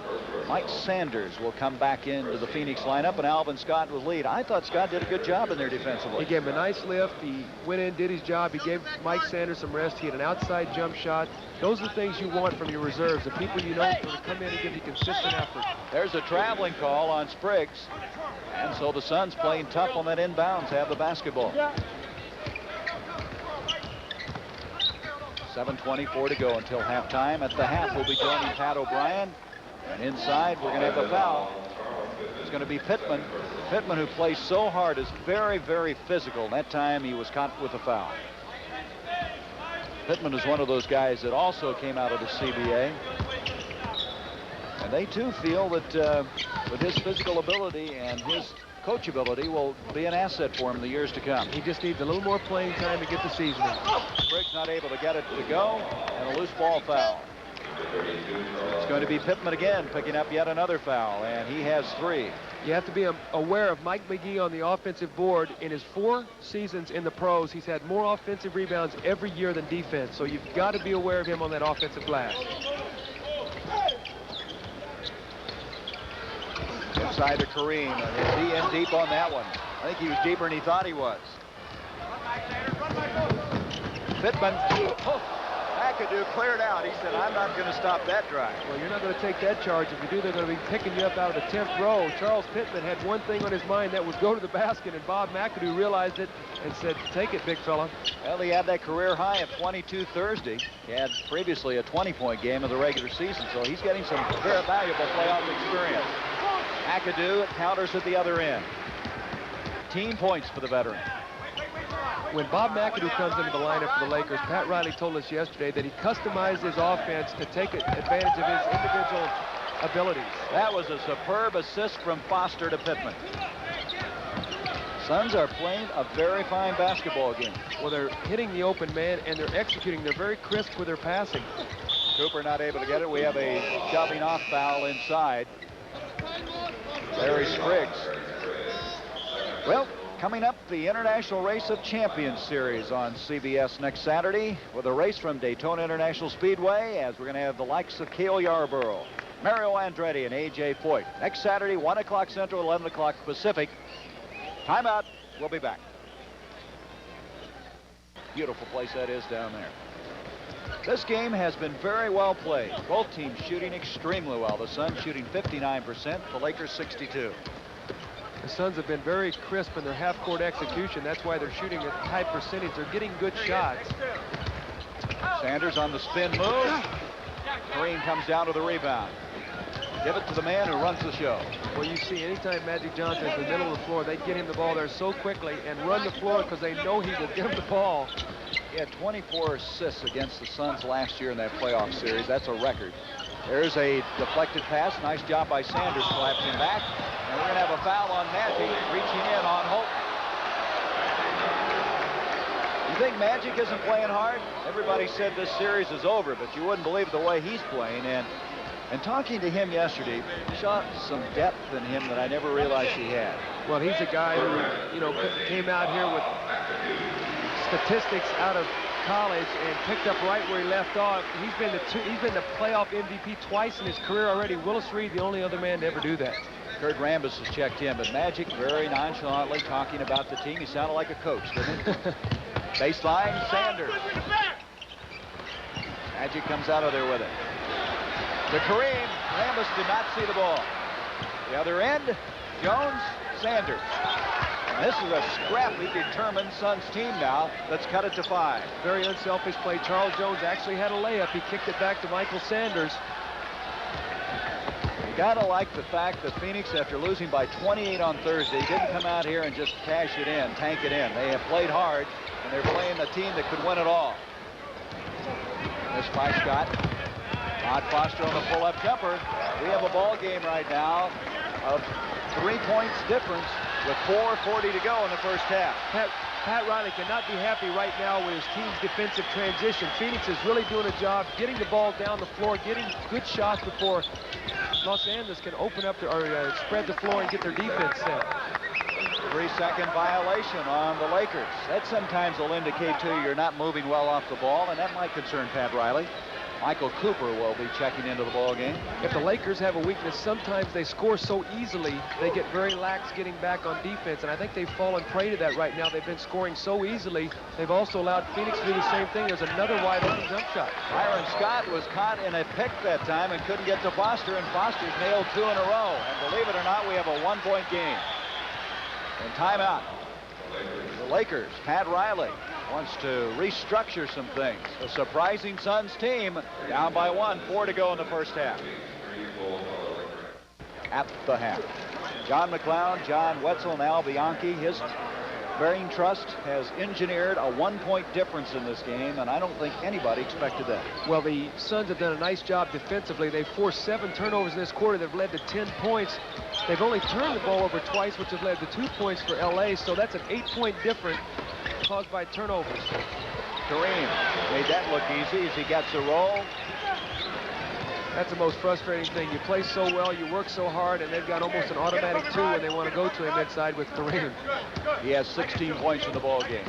Mike Sanders will come back into the Phoenix lineup, and Alvin Scott will lead. I thought Scott did a good job in there defensively. He gave him a nice lift. He went in, did his job. He gave Mike Sanders some rest. He had an outside jump shot. Those are the things you want from your reserves, the people you know are going to come in and give you consistent effort. There's a traveling call on Spriggs, and so the Suns playing tough on that inbounds have the basketball. 7:24 to go until halftime. At the half, we'll be joining Pat O'Brien. And inside, we're going to have a foul. It's going to be Pittman. Pittman, who plays so hard, is very, very physical. That time, he was caught with a foul. Pittman is one of those guys that also came out of the CBA. And they, too, feel that with his physical ability and his coachability will be an asset for him in the years to come. He just needs a little more playing time to get the seasoning. Spriggs not able to get it to go, and a loose ball foul. It's going to be Pittman again, picking up yet another foul, and he has 3. You have to be aware of Mike McGee on the offensive board. In his 4 seasons in the pros, he's had more offensive rebounds every year than defense, so you've got to be aware of him on that offensive glass. Inside to Kareem, and he in deep on that one. I think he was deeper than he thought he was. Pittman, McAdoo cleared out. He said, I'm not going to stop that drive. Well, you're not going to take that charge. If you do, they're going to be picking you up out of the 10th row. Charles Pittman had one thing on his mind, that was go to the basket, and Bob McAdoo realized it and said, take it, big fella. Well, he had that career high of 22 Thursday. He had previously a 20-point game of the regular season, so he's getting some very valuable playoff experience. McAdoo counters at the other end. Team points for the veteran. When Bob McAdoo comes into the lineup for the Lakers, Pat Riley told us yesterday that he customized his offense to take advantage of his individual abilities. That was a superb assist from Foster to Pittman. Suns are playing a very fine basketball game. Well, they're hitting the open man, and they're executing. They're very crisp with their passing. Cooper not able to get it. We have a shoving off foul inside. Larry Spriggs. Well, coming up, the International Race of Champions Series on CBS next Saturday with a race from Daytona International Speedway, as we're going to have the likes of Cale Yarborough, Mario Andretti, and A.J. Foyt. Next Saturday, 1 o'clock Central, 11 o'clock Pacific. Timeout. We'll be back. Beautiful place that is down there. This game has been very well played. Both teams shooting extremely well. The Suns shooting 59%, the Lakers 62%. The Suns have been very crisp in their half-court execution. That's why they're shooting at high percentage. They're getting good shots. Sanders on the spin move. Green comes down to the rebound. Give it to the man who runs the show. Well, you see, anytime Magic Johnson is in the middle of the floor, they get him the ball there so quickly and run the floor because they know he will give him the ball. He had 24 assists against the Suns last year in that playoff series. That's a record. There's a deflected pass. Nice job by Sanders, collapsing back. And we're going to have a foul on Magic, reaching in on Holton. You think Magic isn't playing hard? Everybody said this series is over, but you wouldn't believe the way he's playing. And talking to him yesterday, saw some depth in him that I never realized he had. Well, he's a guy who, you know, came out here with statistics out of college and picked up right where he left off. He's been the playoff MVP twice in his career already. Willis Reed, the only other man to ever do that. Kurt Rambis has checked in, but Magic very nonchalantly talking about the team. He sounded like a coach, didn't he? Baseline, Sanders. Magic comes out of there with it. To Kareem, Rambis did not see the ball. The other end, Jones, Sanders. And this is a scrappy, determined Suns team now that's cut it to 5. Very unselfish play. Charles Jones actually had a layup. He kicked it back to Michael Sanders. You gotta like the fact that Phoenix, after losing by 28 on Thursday, didn't come out here and just cash it in, tank it in. They have played hard, and they're playing a team that could win it all. This by Scott. Todd Foster on the pull-up jumper. We have a ball game right now of 3 points difference with 4:40 to go in the first half. Pat Riley cannot be happy right now with his team's defensive transition. Phoenix is really doing a job getting the ball down the floor, getting good shots before Los Angeles can open up or spread the floor and get their defense set. 3-second violation on the Lakers. That sometimes will indicate to you you're not moving well off the ball, and that might concern Pat Riley. Michael Cooper will be checking into the ball game. If the Lakers have a weakness, sometimes they score so easily, they get very lax getting back on defense, and I think they've fallen prey to that right now. They've been scoring so easily. They've also allowed Phoenix to do the same thing. There's another wide open jump shot. Byron Scott was caught in a pick that time and couldn't get to Foster, and Foster's nailed 2 in a row. And believe it or not, we have a 1-point game. And timeout. The Lakers, Pat Riley wants to restructure some things. A surprising Suns team down by 1, 4 to go in the first half. At the half. John McLeod, John Wetzel, and Al Bianchi. His Bearing Trust has engineered a 1-point difference in this game, and I don't think anybody expected that. Well, the Suns have done a nice job defensively. They've forced 7 turnovers in this quarter. They've led to 10 points. They've only turned the ball over twice, which has led to 2 points for LA, so that's an 8-point difference caused by turnovers. Kareem made that look easy as he gets a roll. That's the most frustrating thing. You play so well, you work so hard, and they've got almost an automatic 2 when they want to go to him inside with Kareem. He has 16 points in the ball game.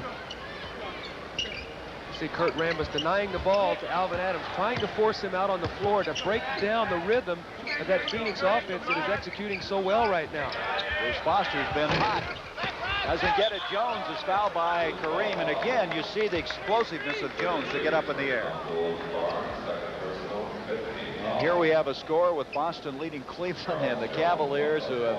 See Kurt Rambis denying the ball to Alvin Adams, trying to force him out on the floor to break down the rhythm of that Phoenix offense that is executing so well right now. Bruce Foster's been hot. Doesn't get it. Jones is fouled by Kareem. And again, you see the explosiveness of Jones to get up in the air. And here we have a score with Boston leading Cleveland and the Cavaliers, who have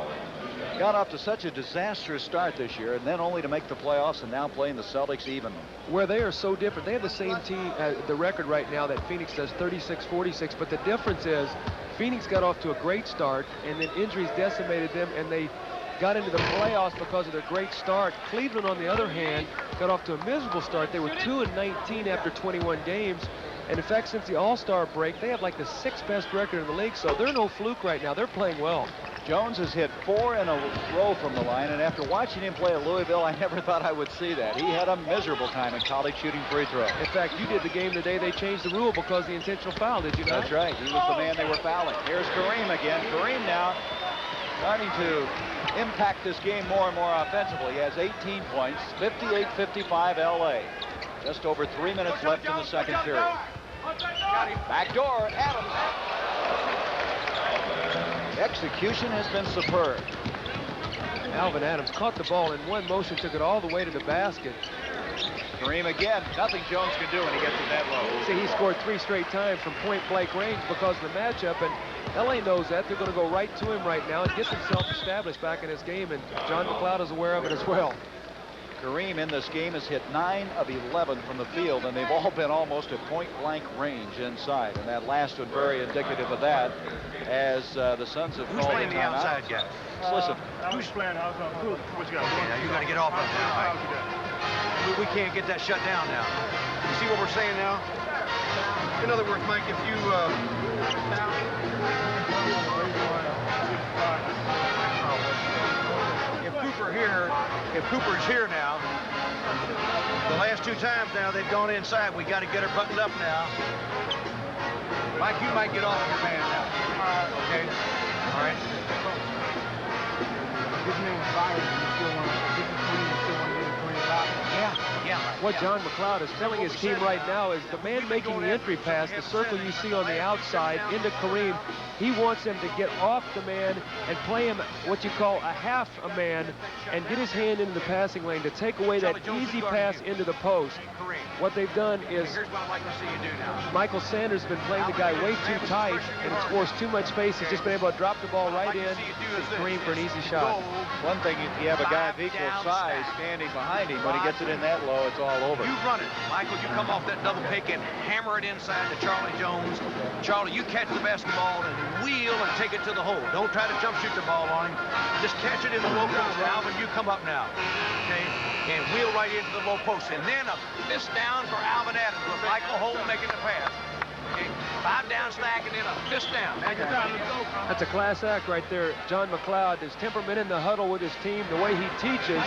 got off to such a disastrous start this year, and then only to make the playoffs and now playing the Celtics evenly. Where they are so different. They have the same team, the record right now that Phoenix does, 36-46, but the difference is Phoenix got off to a great start, and then injuries decimated them, and they got into the playoffs because of their great start. Cleveland, on the other hand, got off to a miserable start. They were 2-19 after 21 games. And in fact, since the All-Star break, they have like the 6th best record in the league, so they're no fluke right now. They're playing well. Jones has hit 4 in a row from the line, and after watching him play at Louisville, I never thought I would see that. He had a miserable time in college shooting free throws. In fact, you did the game the day they changed the rule because of the intentional foul, did you not? That's right. He was the man they were fouling. Here's Kareem again. Kareem now starting to impact this game more and more offensively. He has 18 points, 58-55 LA. Just over 3 minutes left in the second period. Back door, Adams. The execution has been superb. Alvin Adams caught the ball in one motion, took it all the way to the basket. Kareem again. Nothing Jones can do when he gets it that low. See, he scored 3 straight times from point-blank range because of the matchup, and LA knows that. They're going to go right to him right now and get themselves established back in this game, and John McLeod is aware of it as well. Kareem in this game has hit 9 of 11 from the field, and they've all been almost at point-blank range inside. And that last one very indicative of that, as the Suns have Who's playing the outside guy? Listen. Who's playing outside? What you got? Okay, now you got to get off of that. Mike. We can't get that shut down now. You see what we're saying now? In other words, Mike, if you if Cooper's here now, the last 2 times now they've gone inside. We got to get her buttoned up now. Mike, you might get off your man now. Okay. All right. This man was fired. You still want to get Yeah. What John McLeod is telling his team right now is the man making the entry pass, the circle you see on the outside into Kareem, he wants him to get off the man and play him what you call a half a man and get his hand into the passing lane to take away that easy pass into the post. What they've done is Michael Sanders has been playing the guy way too tight, and it's forced too much space. He's just been able to drop the ball right in to Kareem for an easy shot. One thing, if you have a guy of equal size standing behind him, when he gets it in that low, it's all over. You run it. Michael, you come off that double pick and hammer it inside to Charlie Jones. Charlie, you catch the basketball and wheel and take it to the hole. Don't try to jump shoot the ball on him. Just catch it in the low post. Alvin, you come up now. Okay? And wheel right into the low post. And then a fist down for Alvin Adams with Michael Holt making the pass. Okay? 5 down stack and then a fist down. That's a class act right there. John McLeod, his temperament in the huddle with his team, the way he teaches.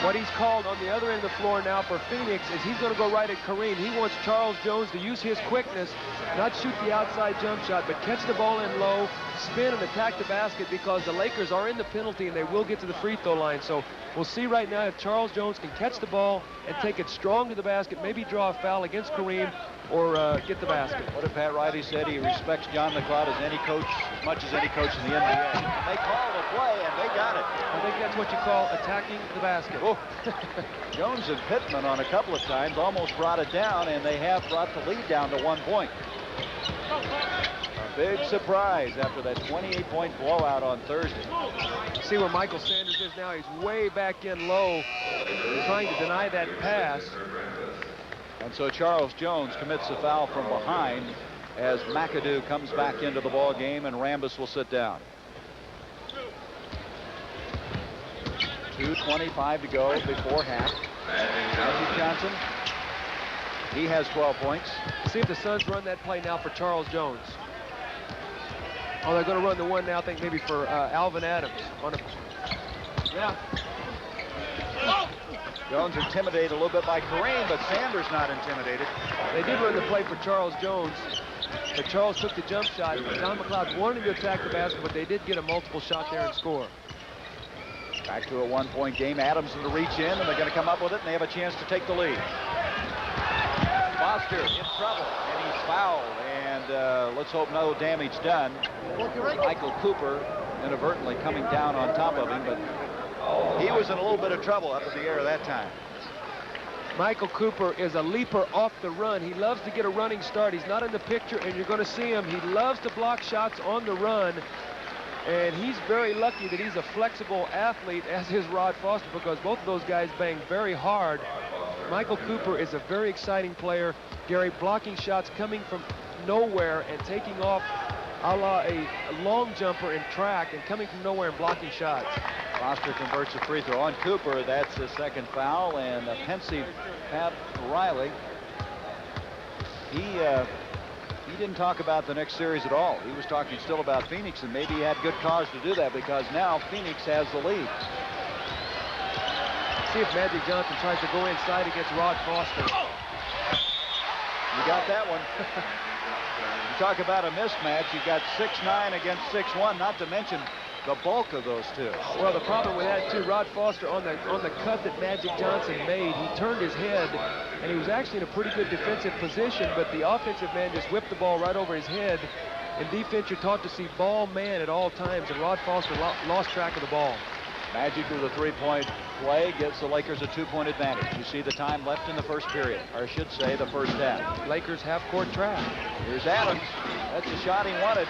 What he's called on the other end of the floor now for Phoenix is he's going to go right at Kareem. He wants Charles Jones to use his quickness, not shoot the outside jump shot, but catch the ball in low, spin and attack the basket because the Lakers are in the penalty and they will get to the free throw line. So we'll see right now if Charles Jones can catch the ball and take it strong to the basket, maybe draw a foul against Kareem or get the basket. What did Pat Riley said? He respects John McLeod as any coach, as much as any coach in the NBA. They called a play and they got it. I think that's what you call attacking the basket. Oh. Jones and Pittman on a couple of times almost brought it down, and they have brought the lead down to 1 point. A big surprise after that 28-point blowout on Thursday. See where Michael Sanders is now. He's way back in low, trying to deny that pass. And so Charles Jones commits a foul from behind as McAdoo comes back into the ball game, and Rambis will sit down. 2:25 to go before half. Magic Johnson, he has 12 points. See if the Suns run that play now for Charles Jones. Oh, they're going to run the one now, I think maybe for Alvin Adams. Yeah. Jones intimidated a little bit by Kareem, but Sanders not intimidated. They did run the play for Charles Jones. but Charles took the jump shot. John McLeod wanted to attack the basket, but they did get a multiple shot there and score. Back to a one-point game. Adams in the reach in, and they're going to come up with it, and they have a chance to take the lead. Foster in trouble, and he's fouled, and let's hope no damage done. Michael Cooper inadvertently coming down on top of him, but he was in a little bit of trouble up in the air that time. Michael Cooper is a leaper off the run. He loves to get a running start. He's not in the picture, and you're going to see him. He loves to block shots on the run, and he's very lucky that he's a flexible athlete, as is Rod Foster, because both of those guys bang very hard. Michael Cooper is a very exciting player. Gary, blocking shots coming from nowhere and taking off a la a long jumper in track and coming from nowhere and blocking shots. Foster converts a free throw on Cooper. That's his second foul, and a pensive Pat Riley. He didn't talk about the next series at all. He was talking still about Phoenix, and maybe he had good cause to do that because now Phoenix has the lead. See if Magic Johnson tries to go inside against Rod Foster. You got that one. You talk about a mismatch. You got 6'9" against 6'1", not to mention the bulk of those two. Well, the problem with that too, Rod Foster on the cut that Magic Johnson made, he turned his head, and he was actually in a pretty good defensive position, but the offensive man just whipped the ball right over his head. In defense, you're taught to see ball man at all times, and Rod Foster lost track of the ball. Magic with a three-point play gives the Lakers a two-point advantage. You see the time left in the first period, or I should say the first half. Lakers half-court track. Here's Adams. That's the shot he wanted.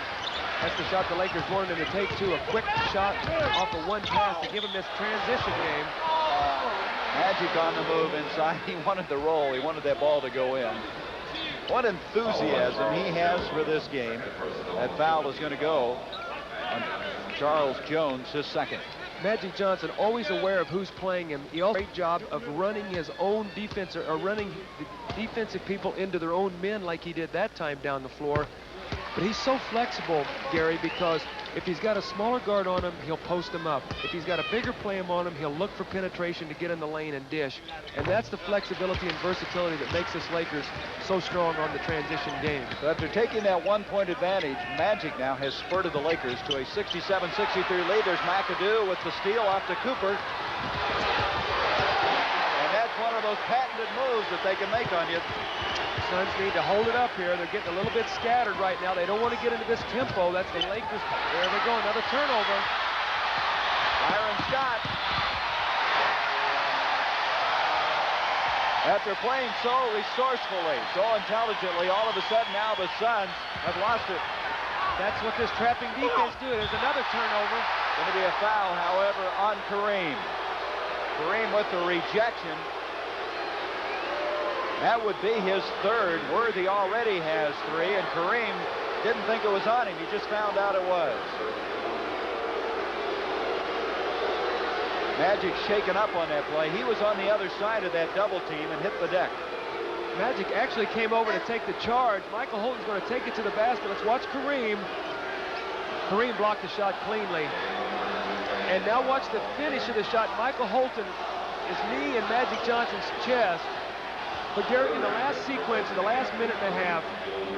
That's the shot the Lakers wanted him to take, too. A quick shot off of one pass to give him this transition game. Magic on the move inside. He wanted the roll. He wanted that ball to go in. What enthusiasm he has for this game. That foul is going to go on Charles Jones, his second. Magic Johnson always aware of who's playing him. He also does a great job of running his own defense or running the defensive people into their own men like he did that time down the floor. But he's so flexible, Gary, because if he's got a smaller guard on him, he'll post him up. If he's got a bigger play him on him, he'll look for penetration to get in the lane and dish. And that's the flexibility and versatility that makes this Lakers so strong on the transition game. So after taking that one-point advantage, Magic now has spurted the Lakers to a 67-63 lead. There's McAdoo with the steal off to Cooper. And that's one of those patented moves that they can make on you. Suns need to hold it up here. They're getting a little bit scattered right now. They don't want to get into this tempo. That's the Lakers. There they go, another turnover. Byron Scott. After playing so resourcefully, so intelligently, all of a sudden now the Suns have lost it. That's what this trapping defense do. There's another turnover. Going to be a foul, however, on Kareem. Kareem with the rejection. That would be his third. Worthy already has three, and Kareem didn't think it was on him. He just found out it was. Magic shaken up on that play. He was on the other side of that double team and hit the deck. Magic actually came over to take the charge. Michael Holton's going to take it to the basket. Let's watch Kareem. Kareem blocked the shot cleanly. And now watch the finish of the shot. Michael Holton, his knee in Magic Johnson's chest. But Gary, in the last sequence, in the last minute and a half,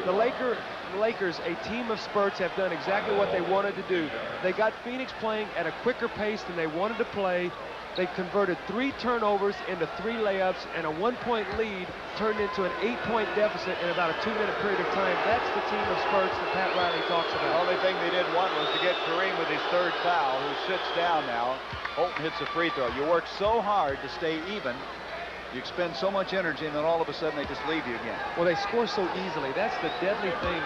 the Lakers, a team of spurts, have done exactly what they wanted to do. They got Phoenix playing at a quicker pace than they wanted to play. They converted 3 turnovers into 3 layups, and a 1-point lead turned into an 8-point deficit in about a 2-minute period of time. That's the team of spurts that Pat Riley talks about. The only thing they didn't want was to get Kareem with his third foul, who sits down now. Holton hits a free throw. You work so hard to stay even. You expend so much energy, and then all of a sudden they just leave you again. Well, they score so easily. That's the deadly thing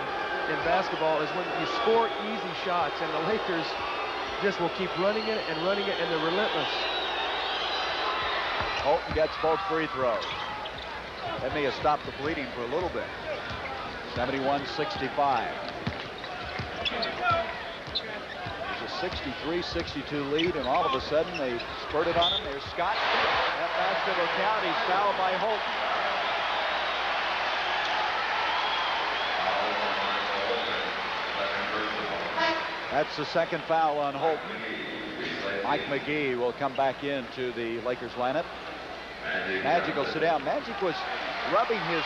in basketball, is when you score easy shots, and the Lakers just will keep running it, and they're relentless. Holton gets both free throws. That may have stopped the bleeding for a little bit. 71-65. There's a 63-62 lead, and all of a sudden they spurted on him. There's Scott. That basket will count. He's fouled by Holton. That's the second foul on Holton. Mike McGee will come back into the Lakers lineup. Magic will sit down. Magic was rubbing his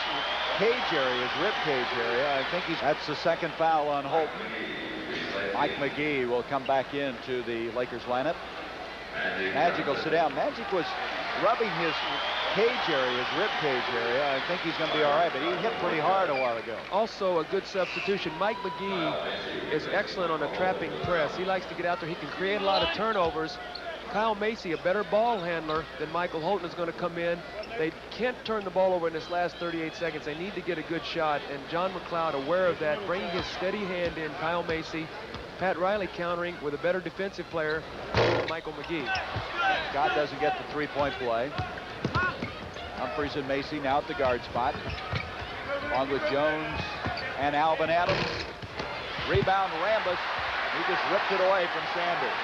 cage area, his rib cage area. I think that's the second foul on Holton. Mike McGee will come back into the Lakers lineup. Magic will sit down. Magic was rubbing his cage area, his rib cage area. I think he's going to be all right, but he hit pretty hard a while ago. Also a good substitution. Mike McGee is excellent on a trapping press. He likes to get out there. He can create a lot of turnovers. Kyle Macy, a better ball handler than Michael Holton, is going to come in. They can't turn the ball over in this last 38 seconds. They need to get a good shot, and John McLeod, aware of that, bringing his steady hand in. Kyle Macy, Pat Riley countering with a better defensive player, Michael McGee. Scott doesn't get the three-point play. Humphries and Macy now at the guard spot. Along with Jones and Alvin Adams. Rebound Rambus. He just ripped it away from Sanders.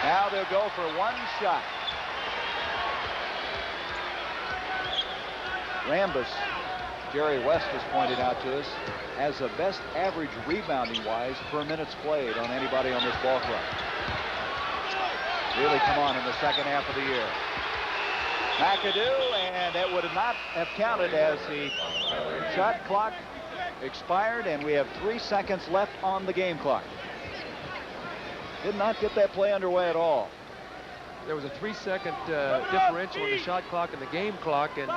Now they'll go for one shot. Rambus, Jerry West has pointed out to us, has the best average rebounding-wise per minutes played on anybody on this ball club. Really come on in the second half of the year. McAdoo, and that would not have counted as the shot clock expired, and we have 3 seconds left on the game clock. Did not get that play underway at all. There was a 3-second differential in the shot clock and the game clock, and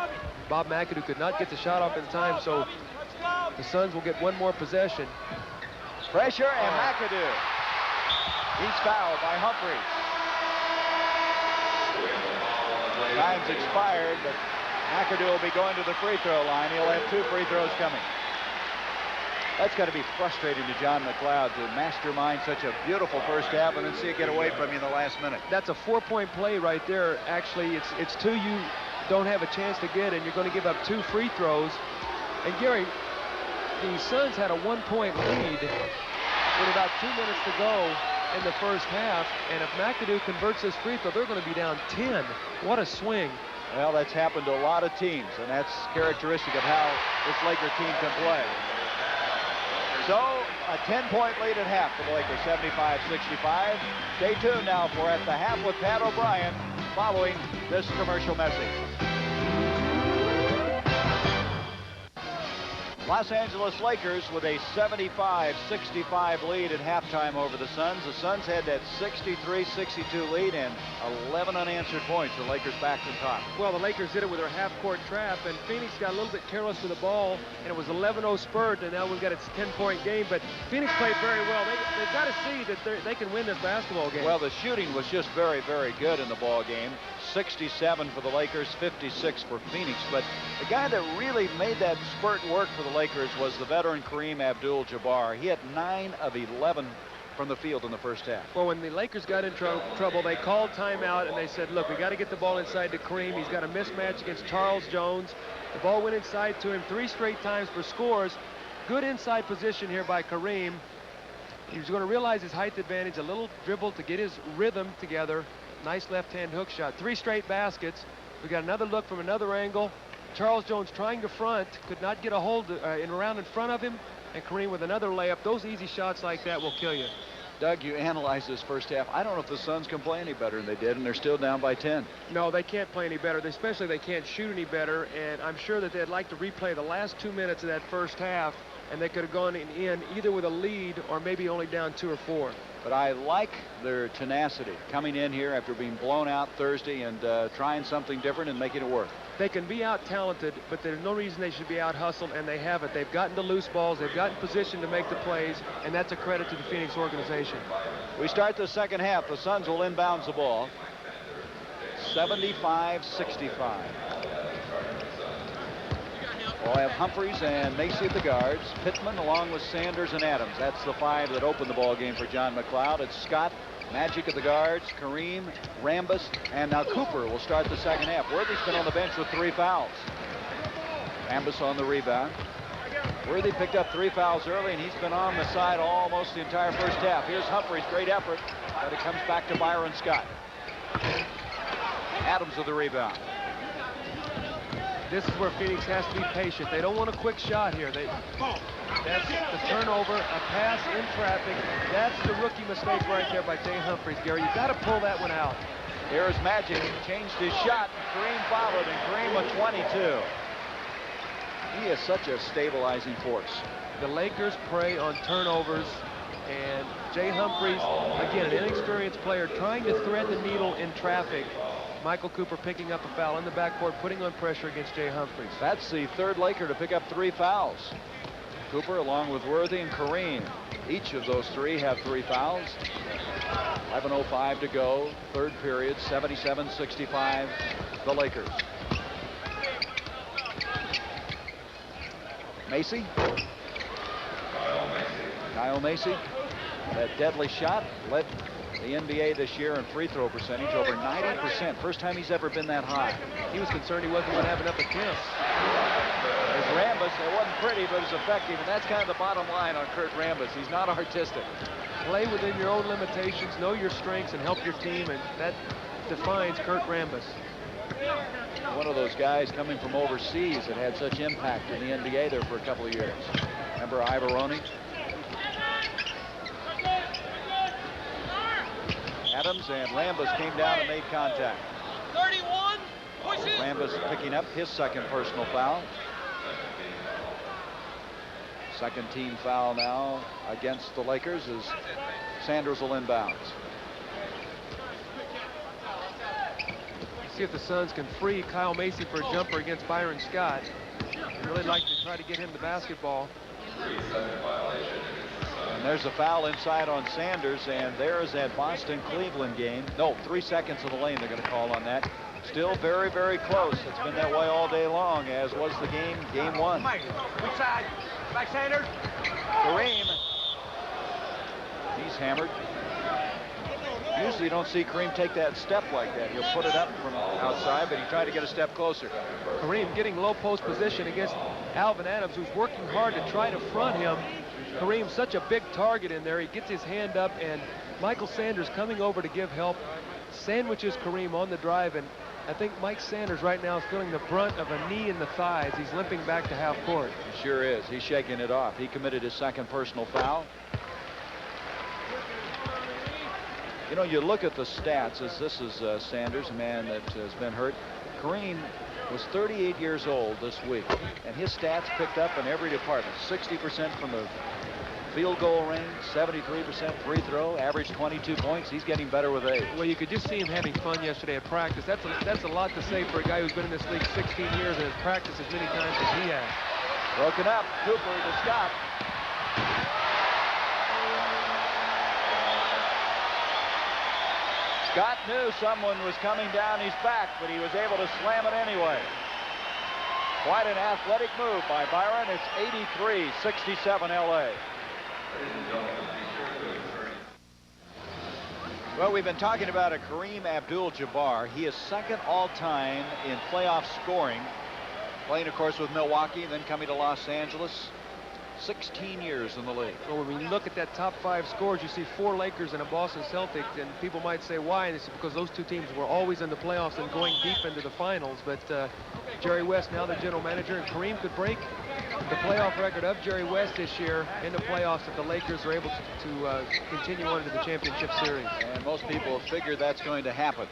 Bob McAdoo could not get the shot off in time, so the Suns will get one more possession. Pressure, and McAdoo. He's fouled by Humphries. Time's expired, but McAdoo will be going to the free throw line. He'll have 2 free throws coming. That's got to be frustrating to John McLeod to mastermind such a beautiful first half and then see it get away from you in the last minute. That's a 4-point play right there. Actually, it's 2 you don't have a chance to get, and you're going to give up 2 free throws. And Gary, the Suns had a 1-point lead with about 2 minutes to go in the first half, and if McAdoo converts this free throw, they're going to be down 10. What a swing. Well, that's happened to a lot of teams, and that's characteristic of how this Laker team can play. So, a 10-point lead at half for the Lakers, 75-65. Stay tuned now for At the Half with Pat O'Brien following this commercial message. Los Angeles Lakers with a 75-65 lead at halftime over the Suns. The Suns had that 63-62 lead and 11 unanswered points. The Lakers back to top. Well, the Lakers did it with their half-court trap, and Phoenix got a little bit careless with the ball, and it was 11-0 spurt, and now we've got a 10-point game. But Phoenix played very well. They've got to see that they can win this basketball game. Well, the shooting was just very, very good in the ball game. 67 for the Lakers, 56 for Phoenix. But the guy that really made that spurt work for the Lakers was the veteran Kareem Abdul-Jabbar. He had 9 of 11 from the field in the first half. Well, when the Lakers got in trouble, they called timeout, and they said, look, we got to get the ball inside to Kareem. He's got a mismatch against Charles Jones. The ball went inside to him 3 straight times for scores. Good inside position here by Kareem. He was going to realize his height advantage, a little dribble to get his rhythm together. Nice left-hand hook shot. 3 straight baskets. We got another look from another angle. Charles Jones trying to front, could not get a hold around in front of him, and Kareem with another layup. Those easy shots like that will kill you. Doug, you analyze this first half. I don't know if the Suns can play any better than they did, and they're still down by 10. No, they can't play any better. Especially they can't shoot any better, and I'm sure that they'd like to replay the last 2 minutes of that first half, and they could have gone in either with a lead or maybe only down 2 or 4. But I like their tenacity, coming in here after being blown out Thursday and trying something different and making it work. They can be out-talented, but there's no reason they should be out-hustled, and they haven't. They've gotten to loose balls, they've gotten position to make the plays, and that's a credit to the Phoenix organization. We start the second half. The Suns will inbounds the ball. 75-65. We'll have Humphries and Macy at the guards. Pittman along with Sanders and Adams. That's the 5 that opened the ball game for John McLeod. It's Scott, Magic at the guards, Kareem, Rambus, and now Cooper will start the second half. Worthy's been on the bench with 3 fouls. Rambus on the rebound. Worthy picked up 3 fouls early, and he's been on the side almost the entire first half. Here's Humphries, great effort, but it comes back to Byron Scott. Adams with the rebound. This is where Phoenix has to be patient. They don't want a quick shot here. That's the turnover, a pass in traffic. That's the rookie mistake right there by Jay Humphries, Gary. You've got to pull that one out. Here's Magic, changed his shot, and Kareem followed, and Kareem with 22. He is such a stabilizing force. The Lakers prey on turnovers, and Jay Humphries, again, an inexperienced player, trying to thread the needle in traffic. Michael Cooper picking up a foul in the backcourt, putting on pressure against Jay Humphries. That's the third Laker to pick up 3 fouls. Cooper along with Worthy and Kareem. Each of those 3 have 3 fouls. 11:05 to go, third period, 77-65, the Lakers. Macy. Kyle Macy, that deadly shot, led the NBA this year in free throw percentage, over 90%. First time he's ever been that high. He was concerned he wasn't going to have enough attempts. There's Rambis. It wasn't pretty, but it's effective, and that's kind of the bottom line on Kurt Rambis. He's not artistic. Play within your own limitations, know your strengths, and help your team, and that defines Kurt Rambis. One of those guys coming from overseas that had such impact in the NBA there for a couple of years. Remember Ivoroni? Adams and Rambis came down and made contact. 31, push it. Rambis picking up his second personal foul. Second team foul now against the Lakers as Sanders will inbounds. See if the Suns can free Kyle Macy for a jumper against Byron Scott. I'd really like to try to get him the basketball. And there's a foul inside on Sanders, and there's that Boston-Cleveland game. No, 3 seconds in the lane they're going to call on that. Still very, very close. It's been that way all day long, as was the game 1. Mike, which side? Back Sanders. Kareem. He's hammered. Usually you don't see Kareem take that step like that. He'll put it up from outside, but he tried to get a step closer. Kareem getting low post position against Alvin Adams, who's working hard to try to front him. Kareem, such a big target in there. He gets his hand up, and Michael Sanders coming over to give help, sandwiches Kareem on the drive, and I think Mike Sanders right now is feeling the brunt of a knee in the thighs. He's limping back to half court. He sure is. He's shaking it off. He committed his second personal foul. You know, you look at the stats, as this is Sanders, a man that has been hurt. Kareem was 38 years old this week, and his stats picked up in every department. 60% from the field goal range, 73% free throw, averaged 22 points. He's getting better with age. Well, you could just see him having fun yesterday at practice. That's a lot to say for a guy who's been in this league 16 years and has practiced as many times as he has. Broken up, Cooper to Scott. Scott knew someone was coming down his back, but he was able to slam it anyway. Quite an athletic move by Byron. It's 83-67 LA. Well, we've been talking about a Kareem Abdul-Jabbar. He is second all-time in playoff scoring, playing, of course, with Milwaukee, then coming to Los Angeles. 16 years in the league. Well, when you look at that top 5 scores, you see 4 Lakers and a Boston Celtics, and people might say why, and it's because those 2 teams were always in the playoffs and going deep into the finals. But Jerry West, now the general manager, and Kareem could break the playoff record of Jerry West this year in the playoffs if the Lakers are able to continue on to the championship series. And most people have figured that's going to happen.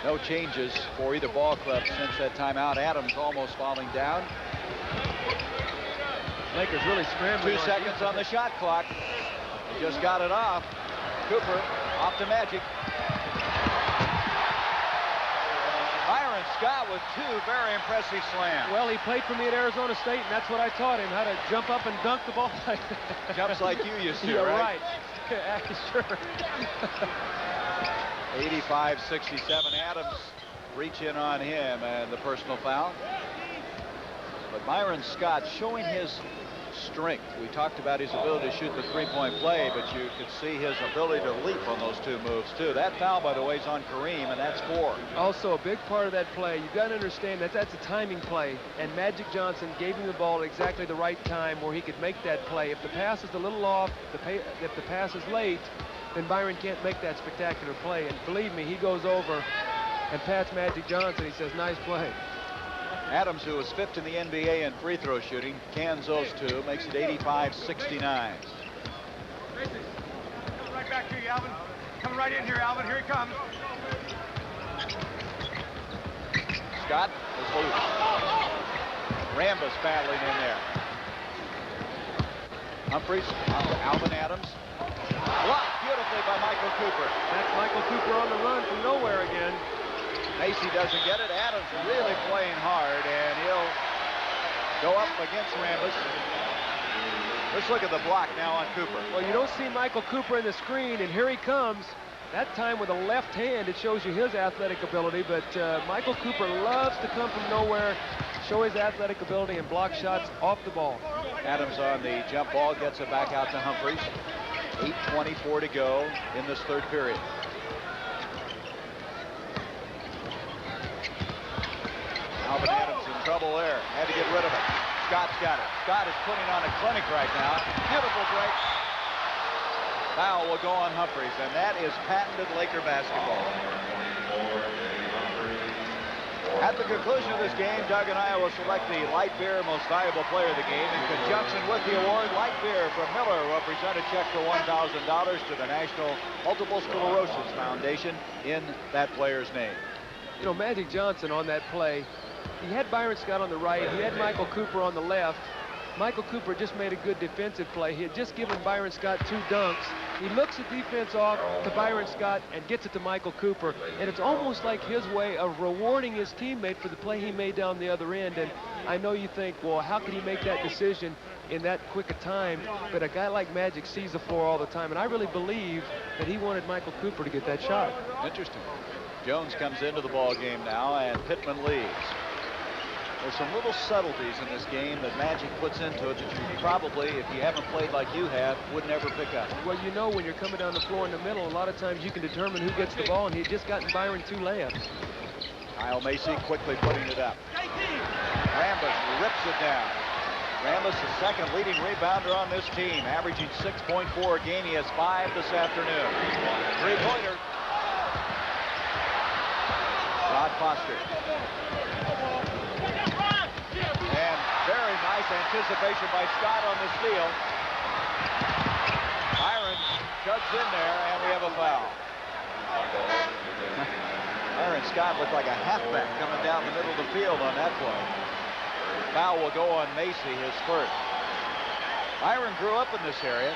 No changes for either ball club since that timeout. Adams almost falling down. Lakers really scrambling. 2 seconds on the shot clock. He just got it off. Cooper off to Magic. Byron Scott with 2 very impressive slams. Well, he played for me at Arizona State, and that's what I taught him, how to jump up and dunk the ball. Jumps like you used to, You're right? Sure. 85-67. Adams reach in on him and the personal foul. But Byron Scott showing his strength. We talked about his ability to shoot the three-point play, but you could see his ability to leap on those 2 moves too. That foul, by the way, is on Kareem, and that's 4. Also, a big part of that play, you've got to understand that that's a timing play, and Magic Johnson gave him the ball at exactly the right time where he could make that play. If the pass is a little off, if the pass is late, then Byron can't make that spectacular play. And believe me, he goes over and pats Magic Johnson. He says, nice play. Adams, who was 5th in the NBA in free throw shooting, cans those 2, makes it 85-69. Right back to you, Alvin. Coming right in here, Alvin. Here he comes. Scott is loose. Rambus battling in there. Humphreys out to Alvin Adams. Blocked beautifully by Michael Cooper. That's Michael Cooper on the run from nowhere again. Macy doesn't get it. Adams really playing hard, and he'll go up against Rambus. Let's look at the block now on Cooper. Well, you don't see Michael Cooper in the screen, and here he comes. That time with a left hand, it shows you his athletic ability, but Michael Cooper loves to come from nowhere, show his athletic ability, and block shots off the ball. Adams on the jump ball, gets it back out to Humphreys. 8:24 to go in this third period. Alvin Adams in trouble there. Had to get rid of it. Scott's got it. Scott is putting on a clinic right now. Beautiful break. Foul will go on Humphreys, and that is patented Laker basketball. At the conclusion of this game, Doug and I will select the light beer most valuable player of the game. In conjunction with the award, light beer from Miller will present a check for $1,000 to the National Multiple Sclerosis Foundation in that player's name. You know, Magic Johnson on that play, he had Byron Scott on the right, he had Michael Cooper on the left. Michael Cooper just made a good defensive play. He had just given Byron Scott 2 dunks. He looks the defense off to Byron Scott and gets it to Michael Cooper. And it's almost like his way of rewarding his teammate for the play he made down the other end. And I know you think, well, how could he make that decision in that quick a time? But a guy like Magic sees the floor all the time. And I really believe that he wanted Michael Cooper to get that shot. Interesting. Jones comes into the ball game now, and Pittman leads. There's some little subtleties in this game that Magic puts into it that you probably, if you haven't played like you have, would never pick up. Well, you know, when you're coming down the floor in the middle, a lot of times you can determine who gets the ball, and he had just gotten Byron 2 layups. Kyle Macy quickly putting it up. Rambus rips it down. Rambus, the second leading rebounder on this team, averaging 6.4 a game. He has 5 this afternoon. Three-pointer. Rod Foster. And very nice anticipation by Scott on the steal. Byron cuts in there, and we have a foul. Byron Scott looked like a halfback coming down the middle of the field on that play. Foul will go on Macy, his first. Byron grew up in this area.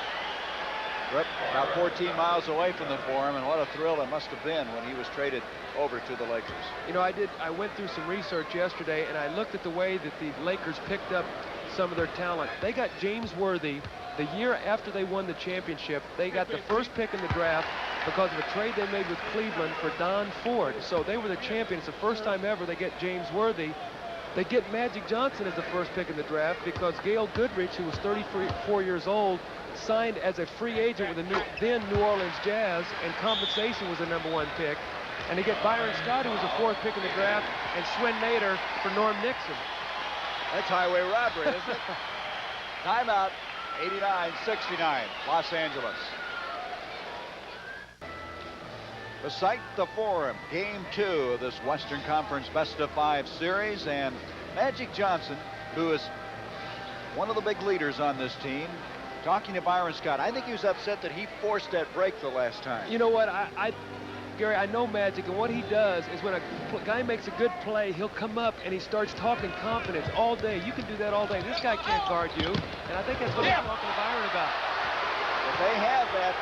Grew up about 14 miles away from the Forum, and what a thrill it must have been when he was traded over to the Lakers. You know, I went through some research yesterday, and I looked at the way that the Lakers picked up some of their talent. They got James Worthy the year after they won the championship. They got the first pick in the draft because of a trade they made with Cleveland for Don Ford. So they were the champions. The first time ever they get James Worthy. They get Magic Johnson as the first pick in the draft because Gail Goodrich, who was 34 years old, signed as a free agent with the then New Orleans Jazz, and compensation was the #1 pick. And they get Byron Scott, who was the 4th pick in the draft, and Swin Nader for Norm Nixon. That's highway robbery, isn't it? Timeout, 89-69, Los Angeles. Beside the Forum, Game 2 of this Western Conference Best-of-5 series, and Magic Johnson, who is one of the big leaders on this team, talking to Byron Scott. I think he was upset that he forced that break the last time. You know what, Gary, I know Magic, and what he does is when a guy makes a good play, he'll come up and he starts talking confidence all day. You can do that all day. This guy can't guard you, and I think that's what he's talking to Byron about. If they have that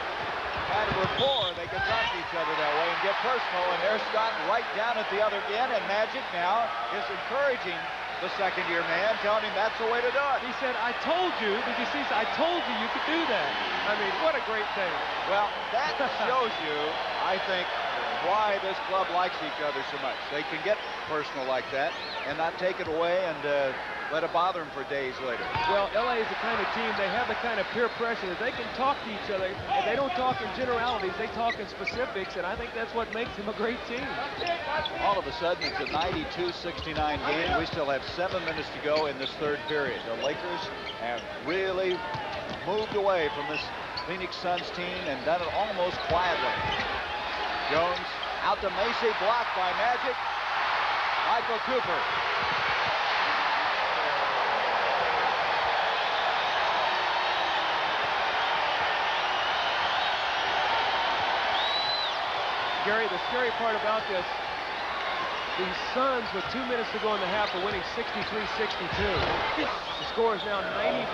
kind of rapport, they can talk to each other that way and get personal, and there's Scott right down at the other end, and Magic now is encouraging the second-year man, telling him that's the way to do it. He said, I told you, did you see, I told you you could do that. I mean, what a great thing. Well, that shows you, I think, why this club likes each other so much. They can get personal like that and not take it away and let it bother them for days later. Well, LA is the kind of team, they have the kind of peer pressure that they can talk to each other, and they don't talk in generalities, they talk in specifics, and I think that's what makes them a great team. All of a sudden, it's a 92-69 game. We still have 7 minutes to go in this third period. The Lakers have really moved away from this Phoenix Suns team and done it almost quietly. Jones out to Macy, blocked by Magic. Michael Cooper. Gary, the scary part about this, the Suns, with 2 minutes to go in the half, are winning 63-62. The score is now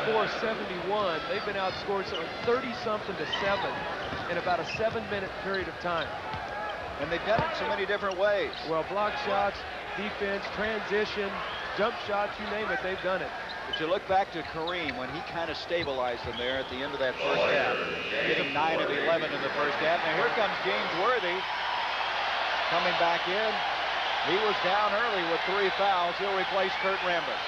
94-71. They've been outscored 30-something to 7 in about a 7-minute period of time. And they've done it so many different ways. Well, block shots, defense, transition, jump shots, you name it, they've done it. But you look back to Kareem when he kind of stabilized them there at the end of that first half, getting 9 of 11 in the first half. Now here comes James Worthy coming back in. He was down early with 3 fouls. He'll replace Kurt Rambis.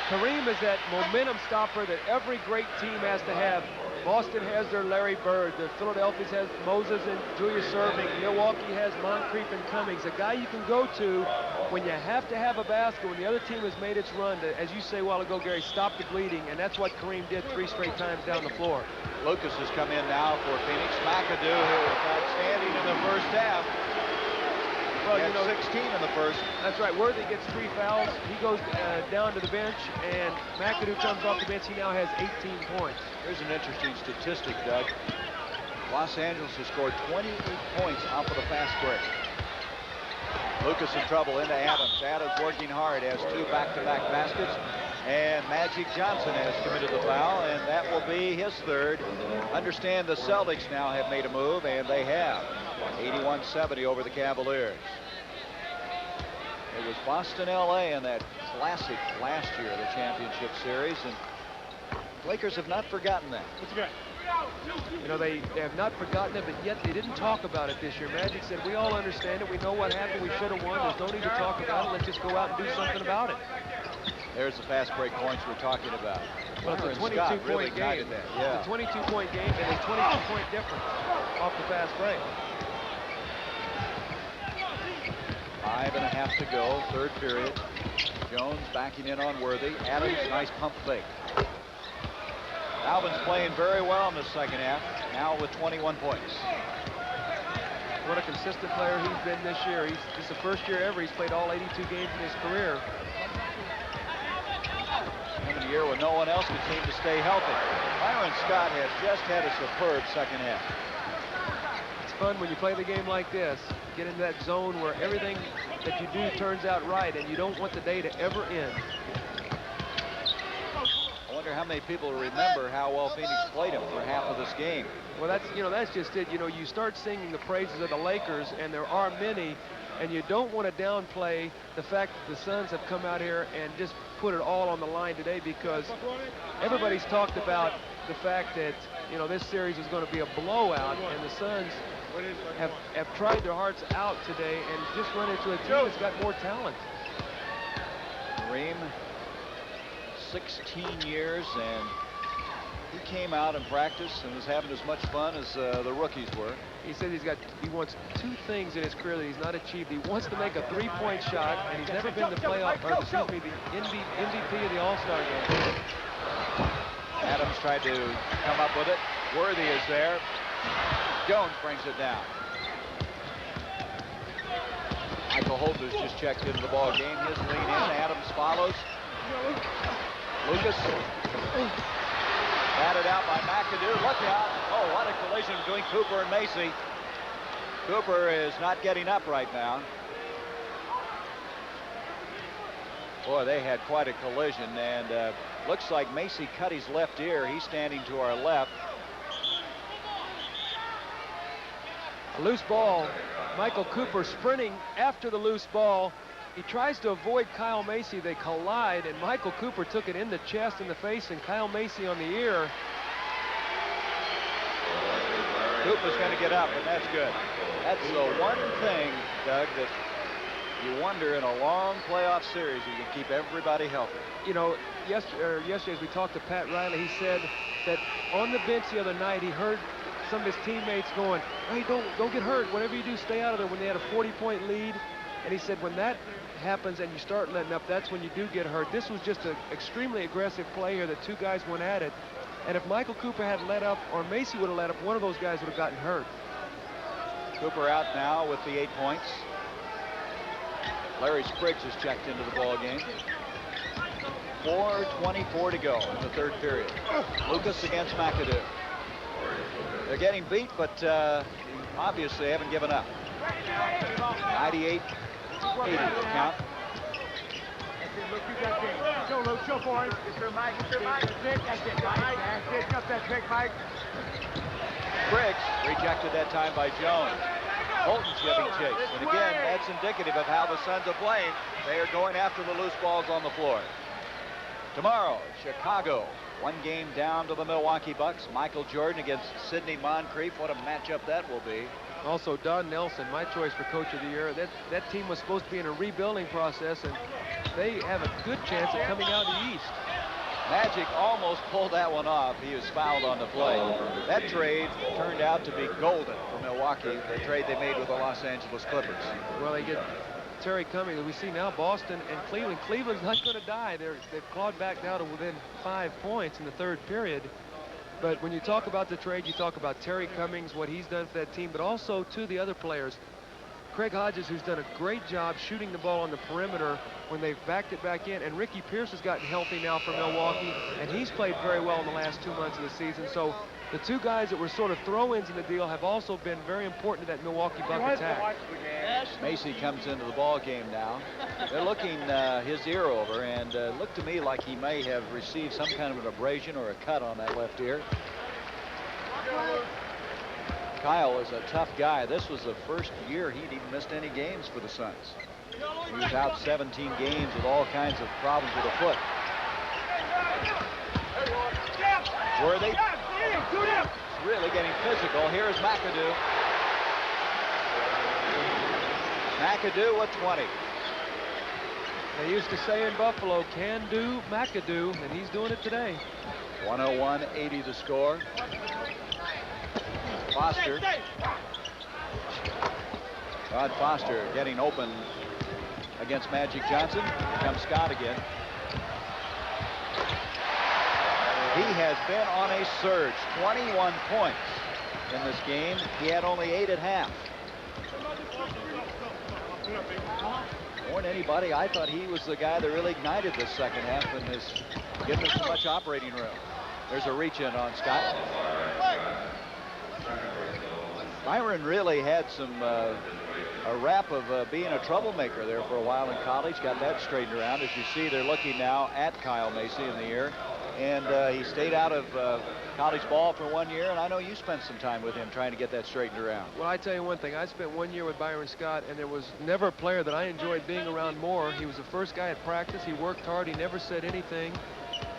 Kareem is that momentum stopper that every great team has to have. Boston has their Larry Bird. The Philadelphia has Moses and Julius Erving. Milwaukee has Moncrief and Cummings. A guy you can go to when you have to have a basket, when the other team has made its run to, as you say a while ago, Gary, stop the bleeding. And that's what Kareem did 3 straight times down the floor. Lucas has come in now for Phoenix. McAdoo, who was outstanding in the first half. Well, you know, 16 in the first. That's right. Worthy gets 3 fouls. He goes down to the bench, and McAdoo comes off the bench. He now has 18 points. Here's an interesting statistic, Doug. Los Angeles has scored 28 points off of the fast break. Lucas in trouble into Adams. Adams working hard, has 2 back-to-back baskets. And Magic Johnson has committed the foul, and that will be his 3rd. Understand the Celtics now have made a move, and they have. 81-70 over the Cavaliers. It was Boston, LA in that classic last year, the championship series, and Lakers have not forgotten that. You know, they have not forgotten it, but yet they didn't talk about it this year. Magic said, we all understand it. We know what happened. We should have won. There's no need to talk about it. Let's just go out and do something about it. There's the fast break points we're talking about. Well, it's a 22-point game. Yeah. It's a 22-point game, and a 22-point difference off the fast break. 5.5 to go, 3rd period. Jones backing in on Worthy. Adams, nice pump fake. Alvin's playing very well in the second half, now with 21 points. What a consistent player he's been this year. It's the first year ever he's played all 82 games in his career. In a year when no one else could seem to stay healthy. Byron Scott has just had a superb second half. It's fun when you play the game like this. Get into that zone where everything that you do turns out right, and you don't want the day to ever end. I wonder how many people remember how well Phoenix played him for half of this game. Well, that's just it. You know, you start singing the praises of the Lakers, and there are many, and you don't want to downplay the fact that the Suns have come out here and just put it all on the line today, because everybody's talked about the fact that, you know, this series is going to be a blowout, and the Suns have tried their hearts out today and just run into a team that's got more talent. Kareem, 16 years, and he came out and practiced and was having as much fun as the rookies were. He said he wants 2 things in his career that he's not achieved. He wants to make a 3-point shot, and he's never been the playoff, or excuse me, the MVP of the All-Star game. Adams tried to come up with it. Worthy is there. Jones brings it down. Michael Holt has just checked into the ball game. His lean in. Adams follows. Lucas. Batted out by McAdoo. Look out. Oh, what a collision between Cooper and Macy. Cooper is not getting up right now. Boy, they had quite a collision, and looks like Macy cut his left ear. He's standing to our left. A loose ball. Michael Cooper sprinting after the loose ball. He tries to avoid Kyle Macy. They collide, and Michael Cooper took it in the chest and the face, and Kyle Macy on the ear. Cooper's going to get up, and that's good. That's the one thing, Doug, that you wonder in a long playoff series, you can keep everybody healthy. You know, yesterday as we talked to Pat Riley, he said that on the bench the other night, he heard some of his teammates going, hey, don't get hurt. Whatever you do, stay out of there, when they had a 40-point lead. And he said when that happens and you start letting up, that's when you do get hurt. This was just an extremely aggressive play here. The 2 guys went at it. And if Michael Cooper had let up, or Macy would have let up, one of those guys would have gotten hurt. Cooper out now with the 8 points. Larry Spriggs has checked into the ball game. 4:24 to go in the 3rd period. Lucas against McAdoo. They're getting beat, but obviously haven't given up. 98-80 count. Look, you got this. Show, Luke, show for him. It's your Mike. It's your Mike. That's it, Mike. That's it. Jump that pick, Mike. Briggs rejected that time by Jones. Holton's giving chase. And again, that's indicative of how the Suns are playing. They are going after the loose balls on the floor. Tomorrow, Chicago. One game down to the Milwaukee Bucks. Michael Jordan against Sidney Moncrief. What a matchup that will be. Also, Don Nelson, my choice for Coach of the Year. That team was supposed to be in a rebuilding process, and they have a good chance of coming out of the East. Magic almost pulled that one off. He was fouled on the play. That trade turned out to be golden for Milwaukee, the trade they made with the Los Angeles Clippers. Well, they get Terry Cummings. We see now Boston and Cleveland. Cleveland's not going to die. They've clawed back down to within 5 points in the third period. But when you talk about the trade, you talk about Terry Cummings, what he's done for that team, but also to the other players. Craig Hodges, who's done a great job shooting the ball on the perimeter when they've backed it back in. And Ricky Pierce has gotten healthy now for Milwaukee, and he's played very well in the last 2 months of the season. So the two guys that were sort of throw-ins in the deal have also been very important to that Milwaukee Buck attack. Macy comes into the ball game now. They're looking his ear over, and looked to me like he may have received some kind of an abrasion or a cut on that left ear. Kyle is a tough guy. This was the first year he'd even missed any games for the Suns. He was out 17 games with all kinds of problems with the foot. Worthy. Really getting physical. Here's McAdoo. McAdoo with 20. They used to say in Buffalo, can do McAdoo, and he's doing it today. 101-80 the score. Foster. Rod Foster getting open against Magic Johnson. Here comes Scott again. He has been on a surge. 21 points in this game. He had only 8 at half. More than anybody, I thought he was the guy that really ignited this second half and has given us so much operating room. There's a reach in on Scott. Byron really had some a rap of being a troublemaker there for a while in college. Got that straightened around. As you see, they're looking now at Kyle Macy in the ear. And he stayed out of college ball for 1 year, and I know you spent some time with him trying to get that straightened around. Well, I tell you one thing. I spent 1 year with Byron Scott, and there was never a player that I enjoyed being around more. He was the first guy at practice. He worked hard. He never said anything.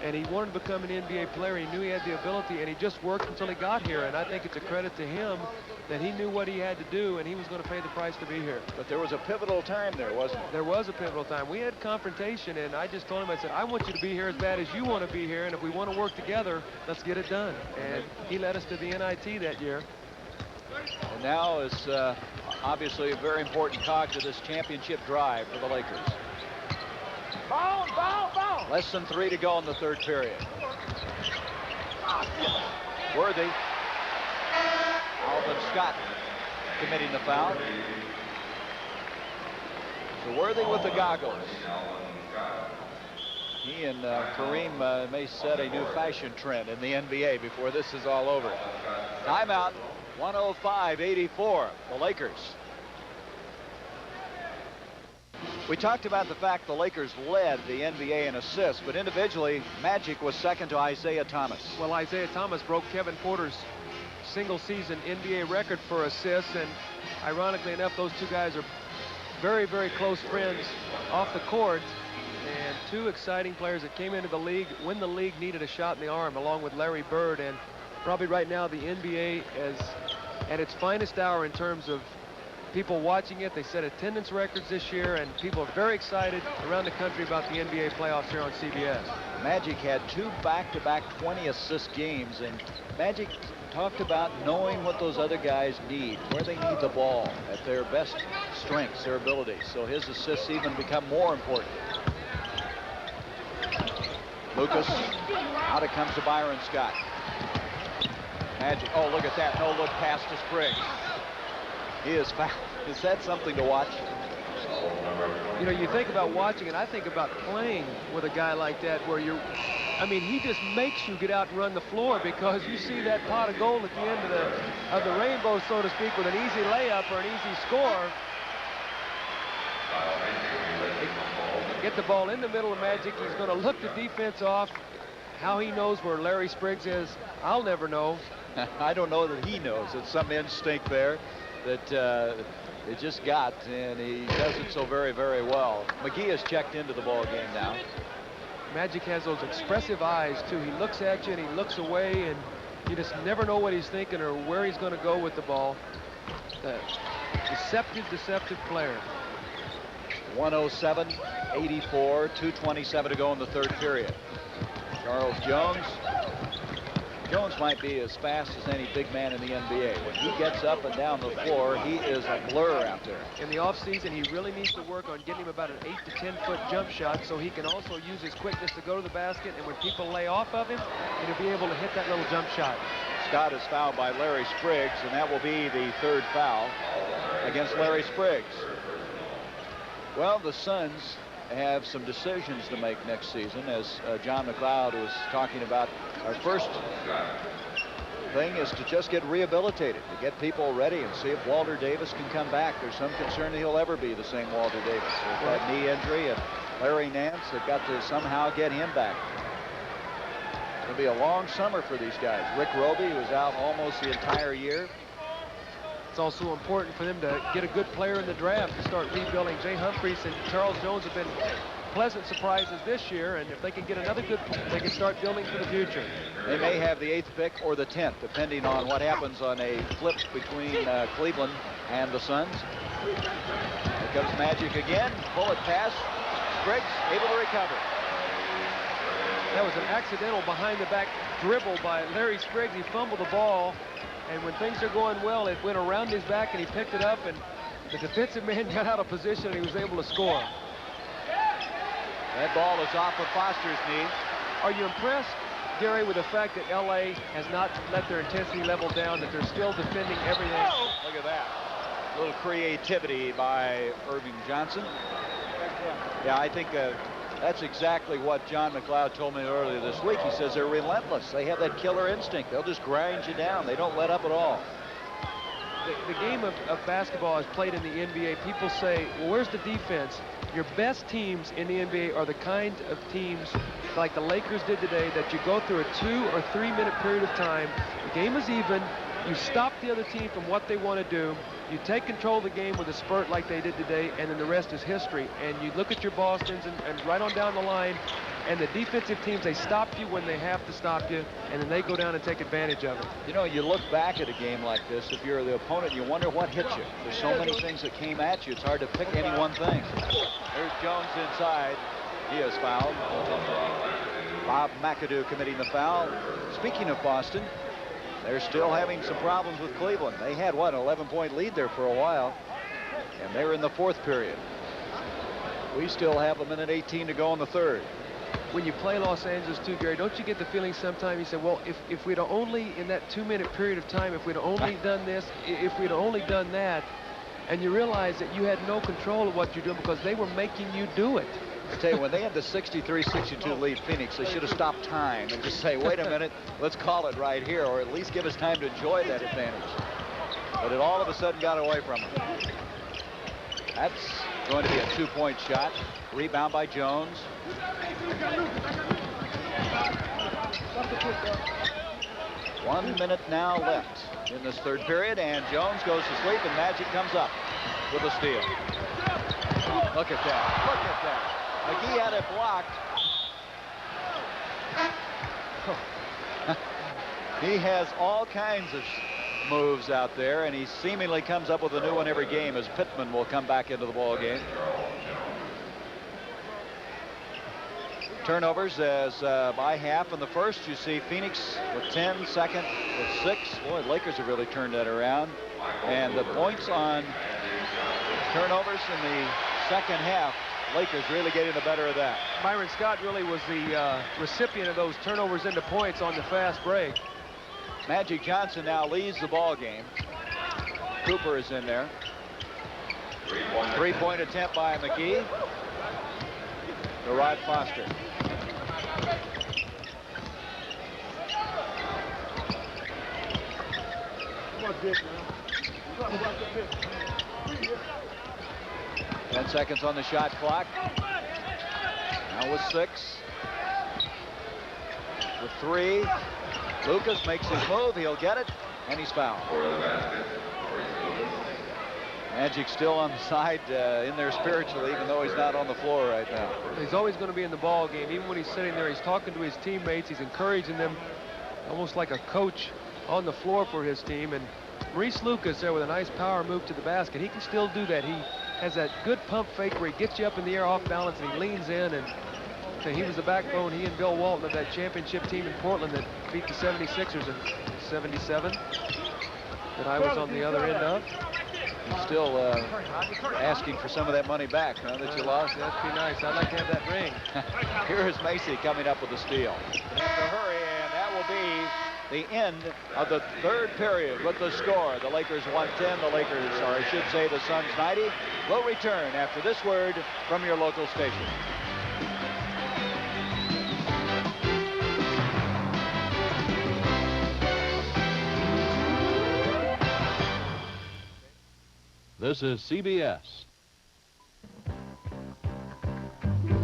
And he wanted to become an NBA player. He knew he had the ability, and he just worked until he got here. And I think it's a credit to him that he knew what he had to do, and he was going to pay the price to be here. But there was a pivotal time there, wasn't there? There was a pivotal time. We had confrontation, and I just told him, I said, I want you to be here as bad as you want to be here, and if we want to work together, let's get it done. And he led us to the NIT that year. And now is obviously a very important cog to this championship drive for the Lakers. Ball. Less than 3 to go in the third period. Worthy. Alvin Scott committing the foul. So Worthy with the goggles. He and Kareem may set a new fashion trend in the NBA before this is all over. Timeout. 105-84. The Lakers. We talked about the fact the Lakers led the NBA in assists, but individually, Magic was second to Isaiah Thomas. Well, Isaiah Thomas broke Kevin Porter's single-season NBA record for assists, and ironically enough, those two guys are very, very close friends off the court, and two exciting players that came into the league when the league needed a shot in the arm, along with Larry Bird. And probably right now, the NBA is at its finest hour in terms of people watching it. They set attendance records this year, and people are very excited around the country about the NBA playoffs here on CBS. Magic had 2 back-to-back 20-assist games, and Magic talked about knowing what those other guys need, where they need the ball, at their best strengths, their abilities. So his assists even become more important. Lucas, out it comes to Byron Scott. Magic, oh, look at that, no-look pass to Spriggs. He is fouled. Is that something to watch? You know, you think about watching it, I think about playing with a guy like that where I mean, he just makes you get out and run the floor, because you see that pot of gold at the end of the rainbow, so to speak, with an easy layup or an easy score. Get the ball in the middle of Magic. He's going to look the defense off. How he knows where Larry Spriggs is, I'll never know. I don't know that he knows. It's some instinct there that they just got, and he does it so very, very well. McGee has checked into the ball game now. Magic has those expressive eyes, too. He looks at you and he looks away, and you just never know what he's thinking or where he's going to go with the ball. Deceptive player. 107-84, 2:27 to go in the third period. Charles Jones. Jones might be as fast as any big man in the NBA. When he gets up and down the floor, he is a blur out there. In the offseason, he really needs to work on getting him about an 8 to 10 foot jump shot, so he can also use his quickness to go to the basket, and when people lay off of him, he'll be able to hit that little jump shot. Scott is fouled by Larry Spriggs, and that will be the third foul against Larry Spriggs. Well, the Suns have some decisions to make next season, as John McLeod was talking about. Our first thing is to just get rehabilitated, to get people ready and see if Walter Davis can come back. There's some concern that he'll ever be the same Walter Davis. With that knee injury, and Larry Nance have got to somehow get him back. It'll be a long summer for these guys. Rick Roby was out almost the entire year. It's also important for them to get a good player in the draft to start rebuilding. Jay Humphries and Charles Jones have been pleasant surprises this year, and if they can get another good, they can start building for the future. They may have the 8th pick or the 10th, depending on what happens on a flip between Cleveland and the Suns. Here comes Magic again. Bullet pass. Spriggs able to recover. That was an accidental behind-the-back dribble by Larry Spriggs. He fumbled the ball, and when things are going well, it went around his back, and he picked it up, and the defensive man got out of position, and he was able to score. That ball is off of Foster's knee. Are you impressed, Gary, with the fact that LA has not let their intensity level down, that they're still defending everything? Look at that. A little creativity by Irving Johnson. Yeah, I think that's exactly what John McLeod told me earlier this week. He says they're relentless. They have that killer instinct. They'll just grind you down. They don't let up at all. The game of basketball is played in the NBA. People say, well, where's the defense? Your best teams in the NBA are the kind of teams like the Lakers did today, that you go through a 2 or 3 minute period of time. The game is even. You stop the other team from what they want to do. You take control of the game with a spurt like they did today, and then the rest is history. And you look at your Bostons and right on down the line, and the defensive teams, they stop you when they have to stop you, and then they go down and take advantage of it. You know, you look back at a game like this, if you're the opponent, you wonder what hit you. There's so many things that came at you, it's hard to pick any one thing. There's Jones inside. He is fouled. Bob McAdoo committing the foul. Speaking of Boston, they're still having some problems with Cleveland. They had, what, an 11-point lead there for a while, and they're in the 4th period. We still have 1:18 to go in the 3rd. When you play Los Angeles too, Gary, don't you get the feeling sometimes you say, well, if we'd only, in that 2 minute period of time, if we'd only done this, if we'd only done that, and you realize that you had no control of what you're doing because they were making you do it. I tell you, when they had the 63-62 lead Phoenix, they should have stopped time and just say, wait a minute, let's call it right here, or at least give us time to enjoy that advantage. But it all of a sudden got away from them. That's going to be a 2-point shot. Rebound by Jones. One minute now left in this 3rd period, and Jones goes to sleep, and Magic comes up with a steal. Look at that. Look at that. McGee had it blocked. He has all kinds of moves out there, and he seemingly comes up with a new one every game as Pittman will come back into the ball game. Turnovers as by half in the first. You see Phoenix with 10, second with 6. Boy, the Lakers have really turned that around. And the points on turnovers in the second half, Lakers really getting the better of that. Byron Scott really was the recipient of those turnovers into points on the fast break. Magic Johnson now leads the ball game. Cooper is in there. 3-point attempt by McGee to Rod Foster. 10 seconds on the shot clock. Now with 6. With 3. Lucas makes his move. He'll get it, and he's fouled. Magic still on the side in there spiritually, even though he's not on the floor right now. He's always going to be in the ball game. Even when he's sitting there, he's talking to his teammates. He's encouraging them, almost like a coach on the floor for his team. And Maurice Lucas there with a nice power move to the basket. He can still do that. He has that good pump fake where he gets you up in the air off balance and he leans in. And he was the backbone, he and Bill Walton, of that championship team in Portland that beat the 76ers in '77 that I was on the other end of. He's still asking for some of that money back, huh, that you lost. That'd be nice. I'd like to have that ring. Here is Macy coming up with a steal. They have to hurry, and that will be the end of the 3rd period with the score. The Lakers 110, the Lakers, or I should say the Suns 90. We'll return after this word from your local station. This is CBS.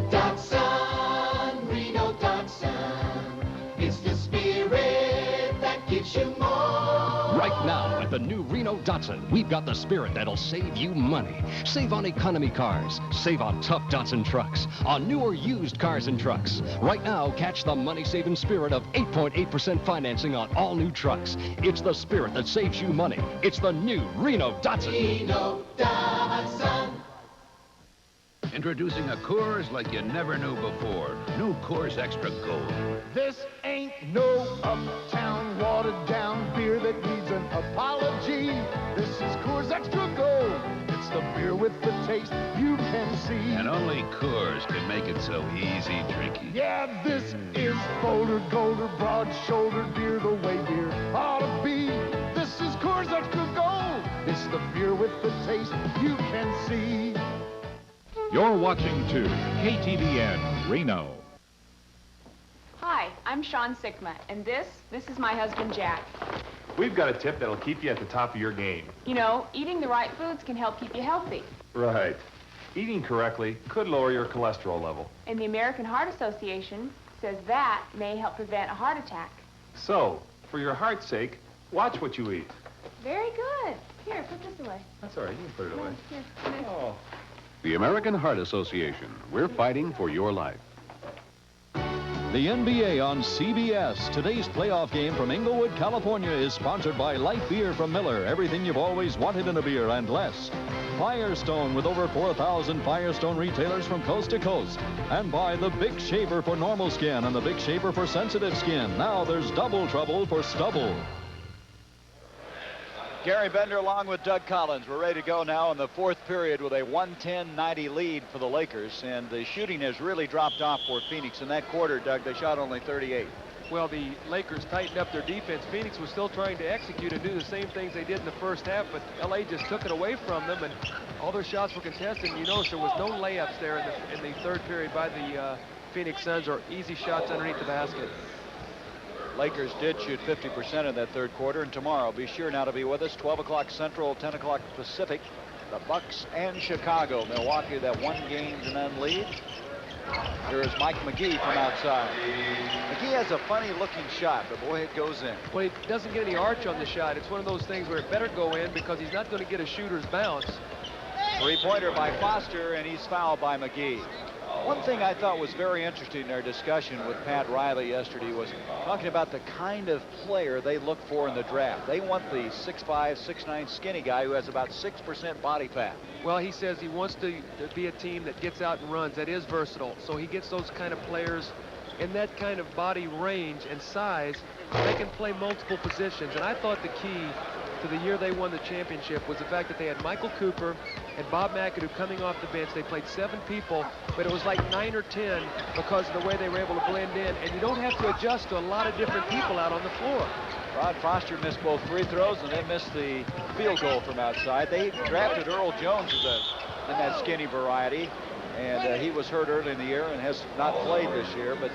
Datsun, Reno Datsun. It's the spirit that gives you more. Right now at the new Reno Datsun, we've got the spirit that'll save you money. Save on economy cars. Save on tough Datsun trucks. On new or used cars and trucks. Right now, catch the money-saving spirit of 8.8% financing on all new trucks. It's the spirit that saves you money. It's the new Reno Datsun. Reno Datsun. Introducing a Coors like you never knew before. New Coors Extra Gold. This ain't no uptown, watered-down beer that needs an apology. This is Coors Extra Gold. It's the beer with the taste you can see. And only Coors can make it so easy drinking. Yeah, this is bolder, golder, broad-shouldered beer the way beer ought to be. This is Coors Extra Gold. It's the beer with the taste you can see. You're watching to KTVN Reno. Hi, I'm Sean Sikma, and this is my husband, Jack. We've got a tip that'll keep you at the top of your game. You know, eating the right foods can help keep you healthy. Right. Eating correctly could lower your cholesterol level. And the American Heart Association says that may help prevent a heart attack. So, for your heart's sake, watch what you eat. Very good. Here, put this away. That's all right. You can put it away. Here. Oh. The American Heart Association. We're fighting for your life. The NBA on CBS. Today's playoff game from Inglewood, California is sponsored by light beer from Miller. Everything you've always wanted in a beer and less. Firestone with over 4,000 Firestone retailers from coast to coast. And by the Big Shaver for normal skin and the Big Shaver for sensitive skin. Now there's double trouble for stubble. Gary Bender along with Doug Collins. We're ready to go now in the 4th period with a 110-90 lead for the Lakers. And the shooting has really dropped off for Phoenix. In that quarter, Doug, they shot only 38. Well, the Lakers tightened up their defense. Phoenix was still trying to execute and do the same things they did in the first half, but L.A. just took it away from them, and all their shots were contested. And you notice there was no layups there in the 3rd period by the Phoenix Suns, or easy shots underneath the basket. Lakers did shoot 50% in that 3rd quarter, and tomorrow, be sure now to be with us, 12 o'clock Central, 10 o'clock Pacific, the Bucks and Chicago. Milwaukee, that 1-game-to-none lead. Here is Mike McGee from outside. McGee has a funny-looking shot, but boy, it goes in. Well, he doesn't get any arch on the shot. It's one of those things where it better go in because he's not going to get a shooter's bounce. Three-pointer by Foster, and he's fouled by McGee. One thing I thought was very interesting in our discussion with Pat Riley yesterday was talking about the kind of player they look for in the draft. They want the 6'5", 6'9", skinny guy who has about 6% body fat. Well, he says he wants to be a team that gets out and runs, that is versatile. So he gets those kind of players in that kind of body range and size. They can play multiple positions. And I thought the key to the year they won the championship was the fact that they had Michael Cooper and Bob McAdoo coming off the bench. They played 7 people, but it was like 9 or 10 because of the way they were able to blend in. And you don't have to adjust to a lot of different people out on the floor. Rod Foster missed both free throws, and they missed the field goal from outside. They drafted Earl Jones in that skinny variety, and he was hurt early in the year and has not played this year, but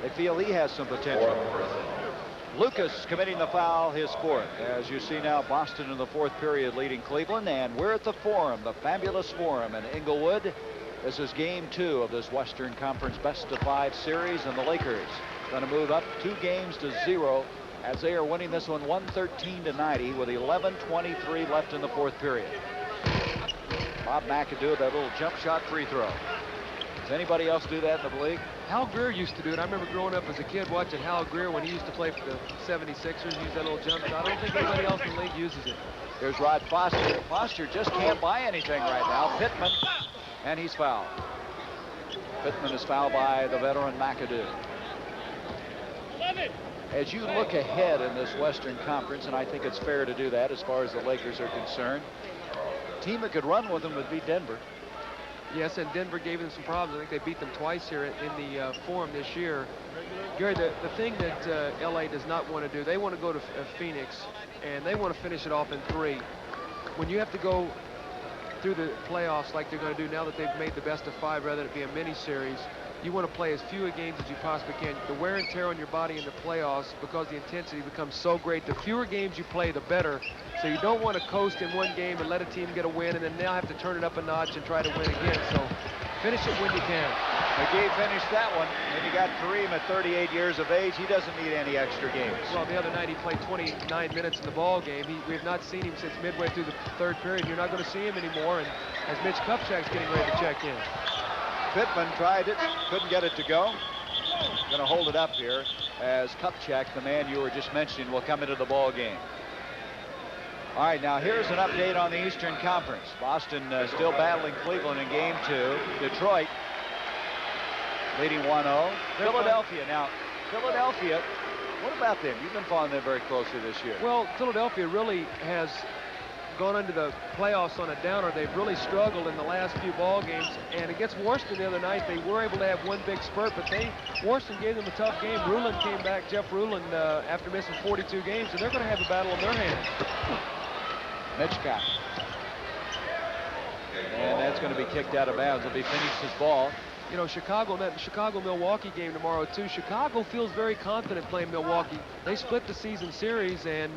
they feel he has some potential. Lucas committing the foul, his fourth. As you see now, Boston in the fourth period leading Cleveland, and we're at the Forum, the fabulous Forum in Inglewood. This is game 2 of this Western Conference best-of-5 series, and the Lakers going to move up 2 games to 0 as they are winning this one 113-90 with 11:23 left in the fourth period. Bob McAdoo, that little jump shot free throw. Does anybody else do that in the league? Hal Greer used to do it. I remember growing up as a kid watching Hal Greer when he used to play for the 76ers, use that little jump shot. I don't think anybody else in the league uses it. Here's Rod Foster. Foster just can't buy anything right now. Pittman, and he's fouled. Pittman is fouled by the veteran McAdoo. As you look ahead in this Western Conference, and I think it's fair to do that as far as the Lakers are concerned, the team that could run with them would be Denver. Yes, and Denver gave them some problems. I think they beat them twice here in the Forum this year. Gary, the thing that LA does not want to do, they want to go to Phoenix, and they want to finish it off in 3. When you have to go through the playoffs like they're going to do now that they've made the best-of-5 rather than it be a mini-series, you want to play as few games as you possibly can. The wear and tear on your body in the playoffs, because the intensity becomes so great, the fewer games you play, the better. So you don't want to coast in one game and let a team get a win and then now have to turn it up a notch and try to win again. So finish it when you can. McGee finished that one. Then you got Kareem at 38 years of age. He doesn't need any extra games. Well, the other night he played 29 minutes in the ball game. We have not seen him since midway through the third period. You're not going to see him anymore. And as Mitch Kupchak's getting ready to check in. Pittman tried it, couldn't get it to go. Going to hold it up here as Kupchak, the man you were just mentioning, will come into the ball game. All right, now here's an update on the Eastern Conference. Boston still battling Cleveland in game 2. Detroit leading 1-0. Philadelphia now. Philadelphia, what about them? You've been following them very closely this year. Well, Philadelphia really has gone into the playoffs on a downer. They've really struggled in the last few ball games, and against Washington the other night they were able to have one big spurt, but Washington gave them a tough game. Ruland came back, Jeff Ruland, after missing 42 games, and they're going to have a battle on their hands. Mitchcock. And that's going to be kicked out of bounds. It'll be Phoenix's ball. You know, that Chicago-Milwaukee game tomorrow, too. Chicago feels very confident playing Milwaukee. They split the season series, and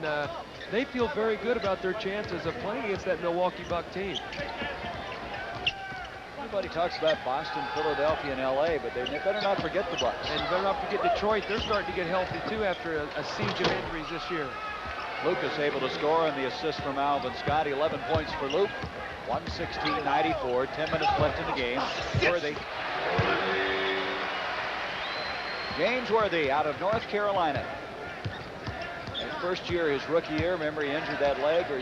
they feel very good about their chances of playing against that Milwaukee Buck team. Everybody talks about Boston, Philadelphia, and LA, but they better not forget the Bucks. And better not forget Detroit. They're starting to get healthy, too, after a siege of injuries this year. Lucas able to score, and the assist from Alvin Scott. 11 points for Luke. 116-94. 10 minutes left in the game. Worthy. James Worthy out of North Carolina. His first year, his rookie year, remember he injured that leg, or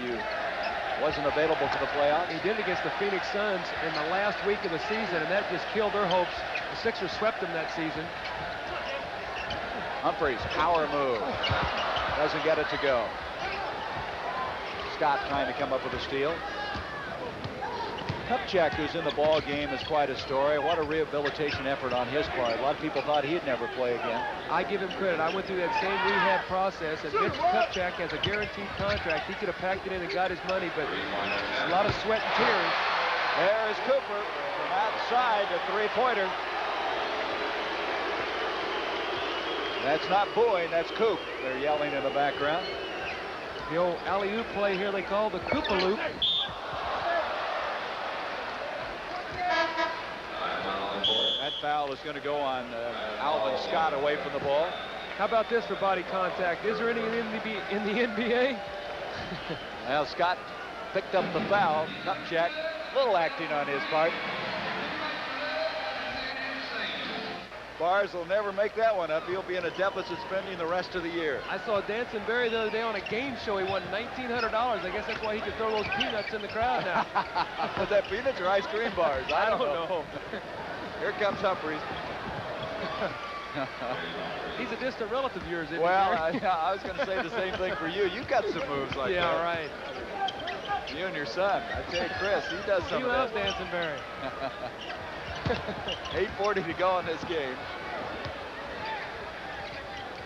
wasn't available for the playoffs. He did against the Phoenix Suns in the last week of the season, and that just killed their hopes. The Sixers swept them that season. Humphreys, power move. Doesn't get it to go. Scott trying to come up with a steal. Kupchak, who's in the ball game, is quite a story. What a rehabilitation effort on his part. A lot of people thought he'd never play again. I give him credit. I went through that same rehab process, and Mitch Kupchak has a guaranteed contract. He could have packed it in and got his money, but a lot of sweat and tears. There's Cooper from outside, the three-pointer. That's not Boyd, that's Coop. They're yelling in the background. The old alley-oop play here they call the Koopaloop. That foul is going to go on Alvin Scott away from the ball. How about this for body contact? Is there any in the NBA? Well, Scott picked up the foul. Kupchak, little acting on his part. Bars will never make that one up. He'll be in a deficit spending the rest of the year. I saw Danson Berry the other day on a game show. He won $1,900. I guess that's why he could throw those peanuts in the crowd now. Was that peanuts or ice cream bars? I don't know. Here comes Humphreys. He's a distant relative of yours, isn't well, I was going to say the same thing for you. You've got some moves like that. Yeah, right. You and your son. I tell you, Chris, he does some of that. He loves Danson Berry. 8:40 to go in this game.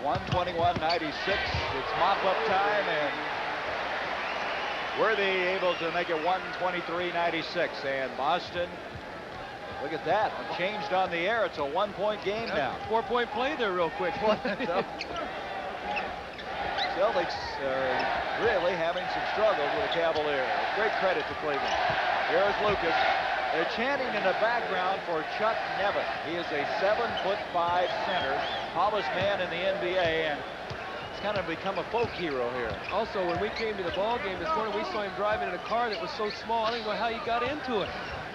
121-96. It's mop-up time, and Worthy able to make it 123-96. And Boston, look at that, changed on the air. It's a one-point game now. 4-point play there real quick. Celtics are really having some struggles with the Cavaliers. Great credit to Cleveland. Here's Lucas. They're chanting in the background for Chuck Nevin. He is a 7'5" center, tallest man in the NBA, and he's kind of become a folk hero here. Also, when we came to the ball game this morning, we saw him driving in a car that was so small, I don't even know how he got into it.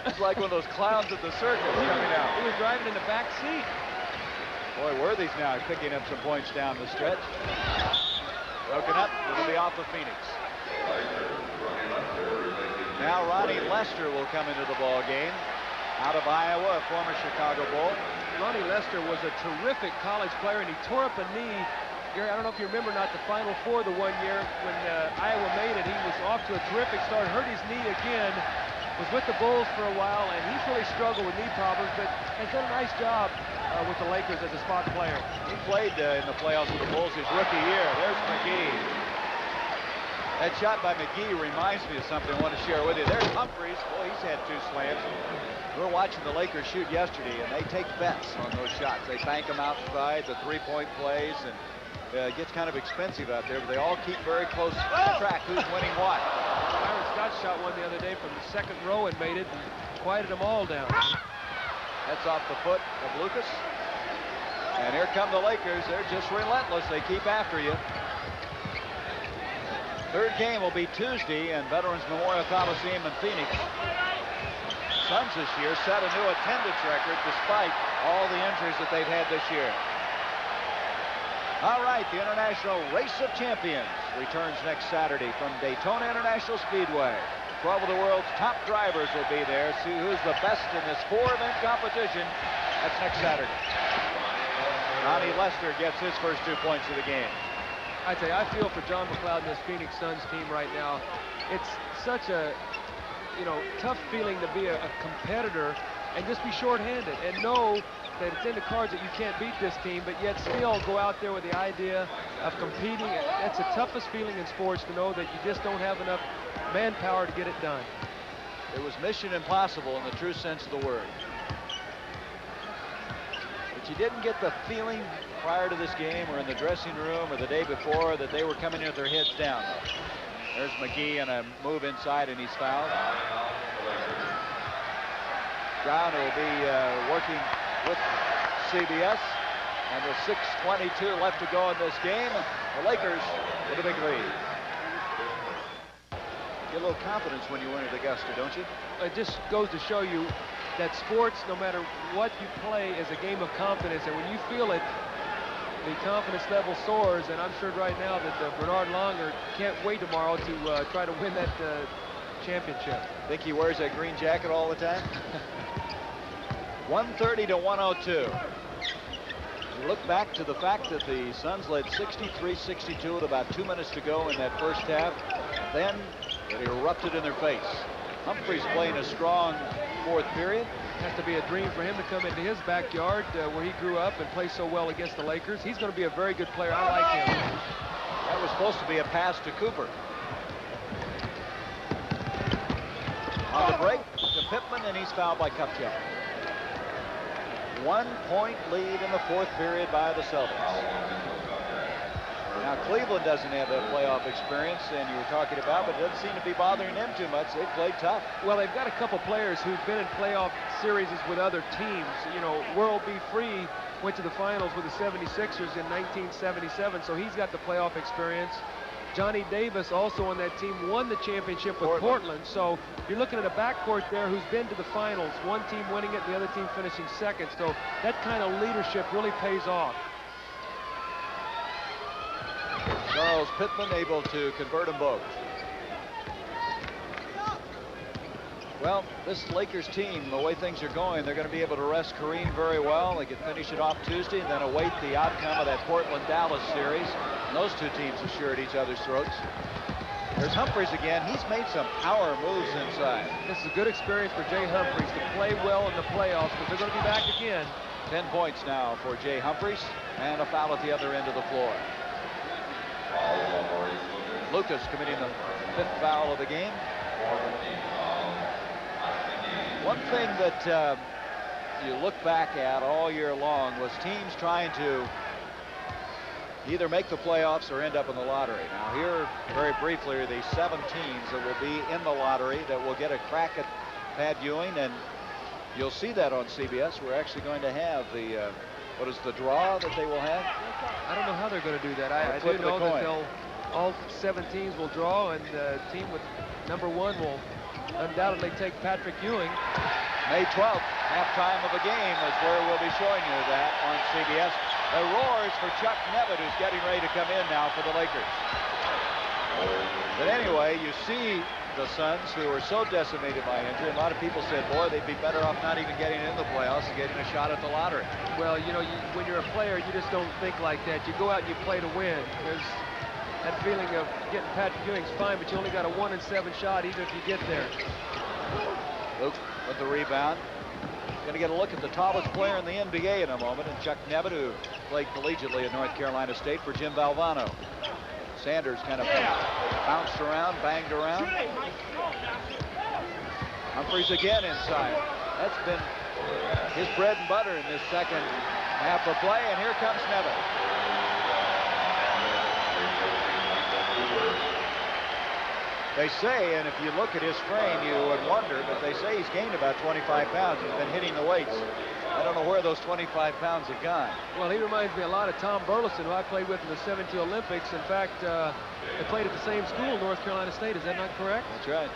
It's like one of those clowns at the circus coming out. He was driving in the back seat. Boy, Worthy's now picking up some points down the stretch. Broken up, it'll be off of Phoenix. Now Ronnie Lester will come into the ball game. Out of Iowa, a former Chicago Bull. Ronnie Lester was a terrific college player, and he tore up a knee. Gary, I don't know if you remember not the Final Four the one year when Iowa made it. He was off to a terrific start, hurt his knee again, was with the Bulls for a while, and he's really struggled with knee problems, but has done a nice job with the Lakers as a spot player. He played in the playoffs with the Bulls his rookie year. There's McGee. That shot by McGee reminds me of something I want to share with you. There's Humphries. Boy, he's had 2 slams. We were watching the Lakers shoot yesterday, and they take bets on those shots. They bank them outside, the 3-point plays, and it gets kind of expensive out there, but they all keep very close track who's winning what. Byron Scott shot one the other day from the second row and made it and quieted them all down. That's off the foot of Lucas. And here come the Lakers. They're just relentless. They keep after you. Third game will be Tuesday in Veterans Memorial Coliseum in Phoenix. Suns this year set a new attendance record despite all the injuries that they've had this year. All right, the International Race of Champions returns next Saturday from Daytona International Speedway. 12 of the world's top drivers will be there. See who's the best in this 4-event competition. That's next Saturday. Ronnie Lester gets his first 2 points of the game. I tell you, I feel for John McLeod and this Phoenix Suns team right now. It's such a, tough feeling to be a competitor and just be shorthanded and know that it's in the cards that you can't beat this team, but yet still go out there with the idea of competing. That's the toughest feeling in sports, to know that you just don't have enough manpower to get it done. It was mission impossible in the true sense of the word. But you didn't get the feeling prior to this game or in the dressing room or the day before that they were coming in with their heads down. There's McGee and a move inside, and he's fouled. Brown will be working with CBS, and with 6:22 left to go in this game, the Lakers with a big lead. Get a little confidence when you win at Augusta, don't you? It just goes to show you that sports, no matter what you play, is a game of confidence, and when you feel it, the confidence level soars, and I'm sure right now that Bernard Longer can't wait tomorrow to try to win that championship. Think he wears that green jacket all the time? 130 to 102. You look back to the fact that the Suns led 63-62 with about 2 minutes to go in that first half. Then it erupted in their face. Humphries playing a strong fourth period. Has to be a dream for him to come into his backyard where he grew up and play so well against the Lakers. He's going to be a very good player. I like him. That was supposed to be a pass to Cooper. On the break to Pittman, and he's fouled by Kupchak. 1 point lead in the fourth period by the Celtics. Now, Cleveland doesn't have that playoff experience, and you were talking about, but it doesn't seem to be bothering them too much. They played tough. Well, they've got a couple players who've been in playoff series with other teams. World B. Free went to the finals with the 76ers in 1977, so he's got the playoff experience. Johnny Davis, also on that team, won the championship with Portland. So you're looking at a backcourt there who's been to the finals. One team winning it, the other team finishing second. So that kind of leadership really pays off. Charles Pittman able to convert them both. Well, this Lakers team, the way things are going, they're going to be able to rest Kareem very well. They can finish it off Tuesday and then await the outcome of that Portland-Dallas series. And those two teams are sure at each other's throats. There's Humphries again. He's made some power moves inside. This is a good experience for Jay Humphries to play well in the playoffs, because they're going to be back again. 10 points now for Jay Humphries, and a foul at the other end of the floor. Lucas committing the 5th foul of the game. One thing that you look back at all year long was teams trying to either make the playoffs or end up in the lottery. Now here, very briefly, are the 7 teams that will be in the lottery that will get a crack at Pat Ewing, and you'll see that on CBS. We're actually going to have the, what is the draw that they will have? I don't know how they're going to do that. I do know that all 7 teams will draw, and the team with number 1 will undoubtedly take Patrick Ewing. May 12th, halftime of a game is where we'll be showing you that on CBS. The roars for Chuck Nevitt, who's getting ready to come in now for the Lakers. But anyway, you see the Suns, who are so decimated by injury. A lot of people said, boy, they'd be better off not even getting in the playoffs and getting a shot at the lottery. Well, you know, when you're a player, you just don't think like that. You go out and you play to win. There's that feeling of getting Patrick Ewing's fine, but you only got a 1 in 7 shot, even if you get there. Luke with the rebound. Going to get a look at the tallest player in the NBA in a moment, and Chuck Nevitt, who played collegiately at North Carolina State for Jim Valvano. Sanders kind of bounced around, banged around. Humphries again inside. That's been his bread and butter in this second half of play, and here comes Nevitt. They say, and if you look at his frame, you would wonder, but they say he's gained about 25 pounds. He's been hitting the weights. I don't know where those 25 pounds have gone. Well, he reminds me a lot of Tom Burleson, who I played with in the '72 Olympics. In fact, they played at the same school, North Carolina State. Is that not correct? That's right.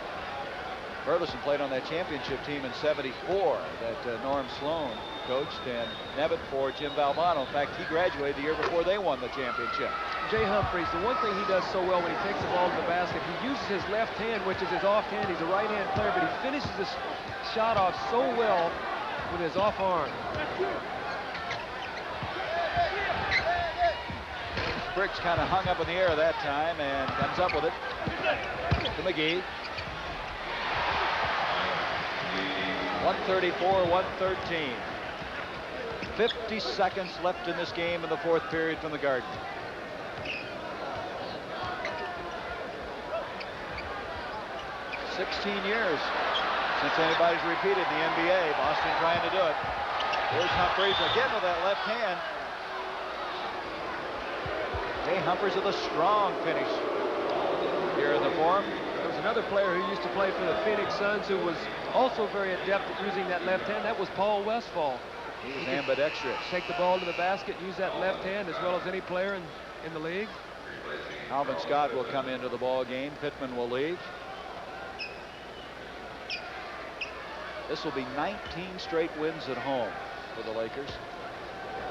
Burleson played on that championship team in '74 that Norm Sloan coached, and Nevitt for Jim Valvano. In fact, he graduated the year before they won the championship. Jay Humphries, the one thing he does so well when he takes the ball to the basket, he uses his left hand, which is his offhand. He's a right-hand player, but he finishes his shot off so well with his off arm. Briggs kind of hung up in the air that time and comes up with it to McGee. 134-113. 50 seconds left in this game in the 4th period from the Garden. "16 years since anybody's repeated in the NBA. Boston trying to do it. Here's Humphries again with that left hand. Jay Humphries with a strong finish here in the form. There was another player who used to play for the Phoenix Suns who was also very adept at using that left hand. That was Paul Westphal. He was ambidextrous. Take the ball to the basket, use that left hand as well as any player in the league. Alvin Scott will come into the ball game. Pittman will leave. This will be 19 straight wins at home for the Lakers.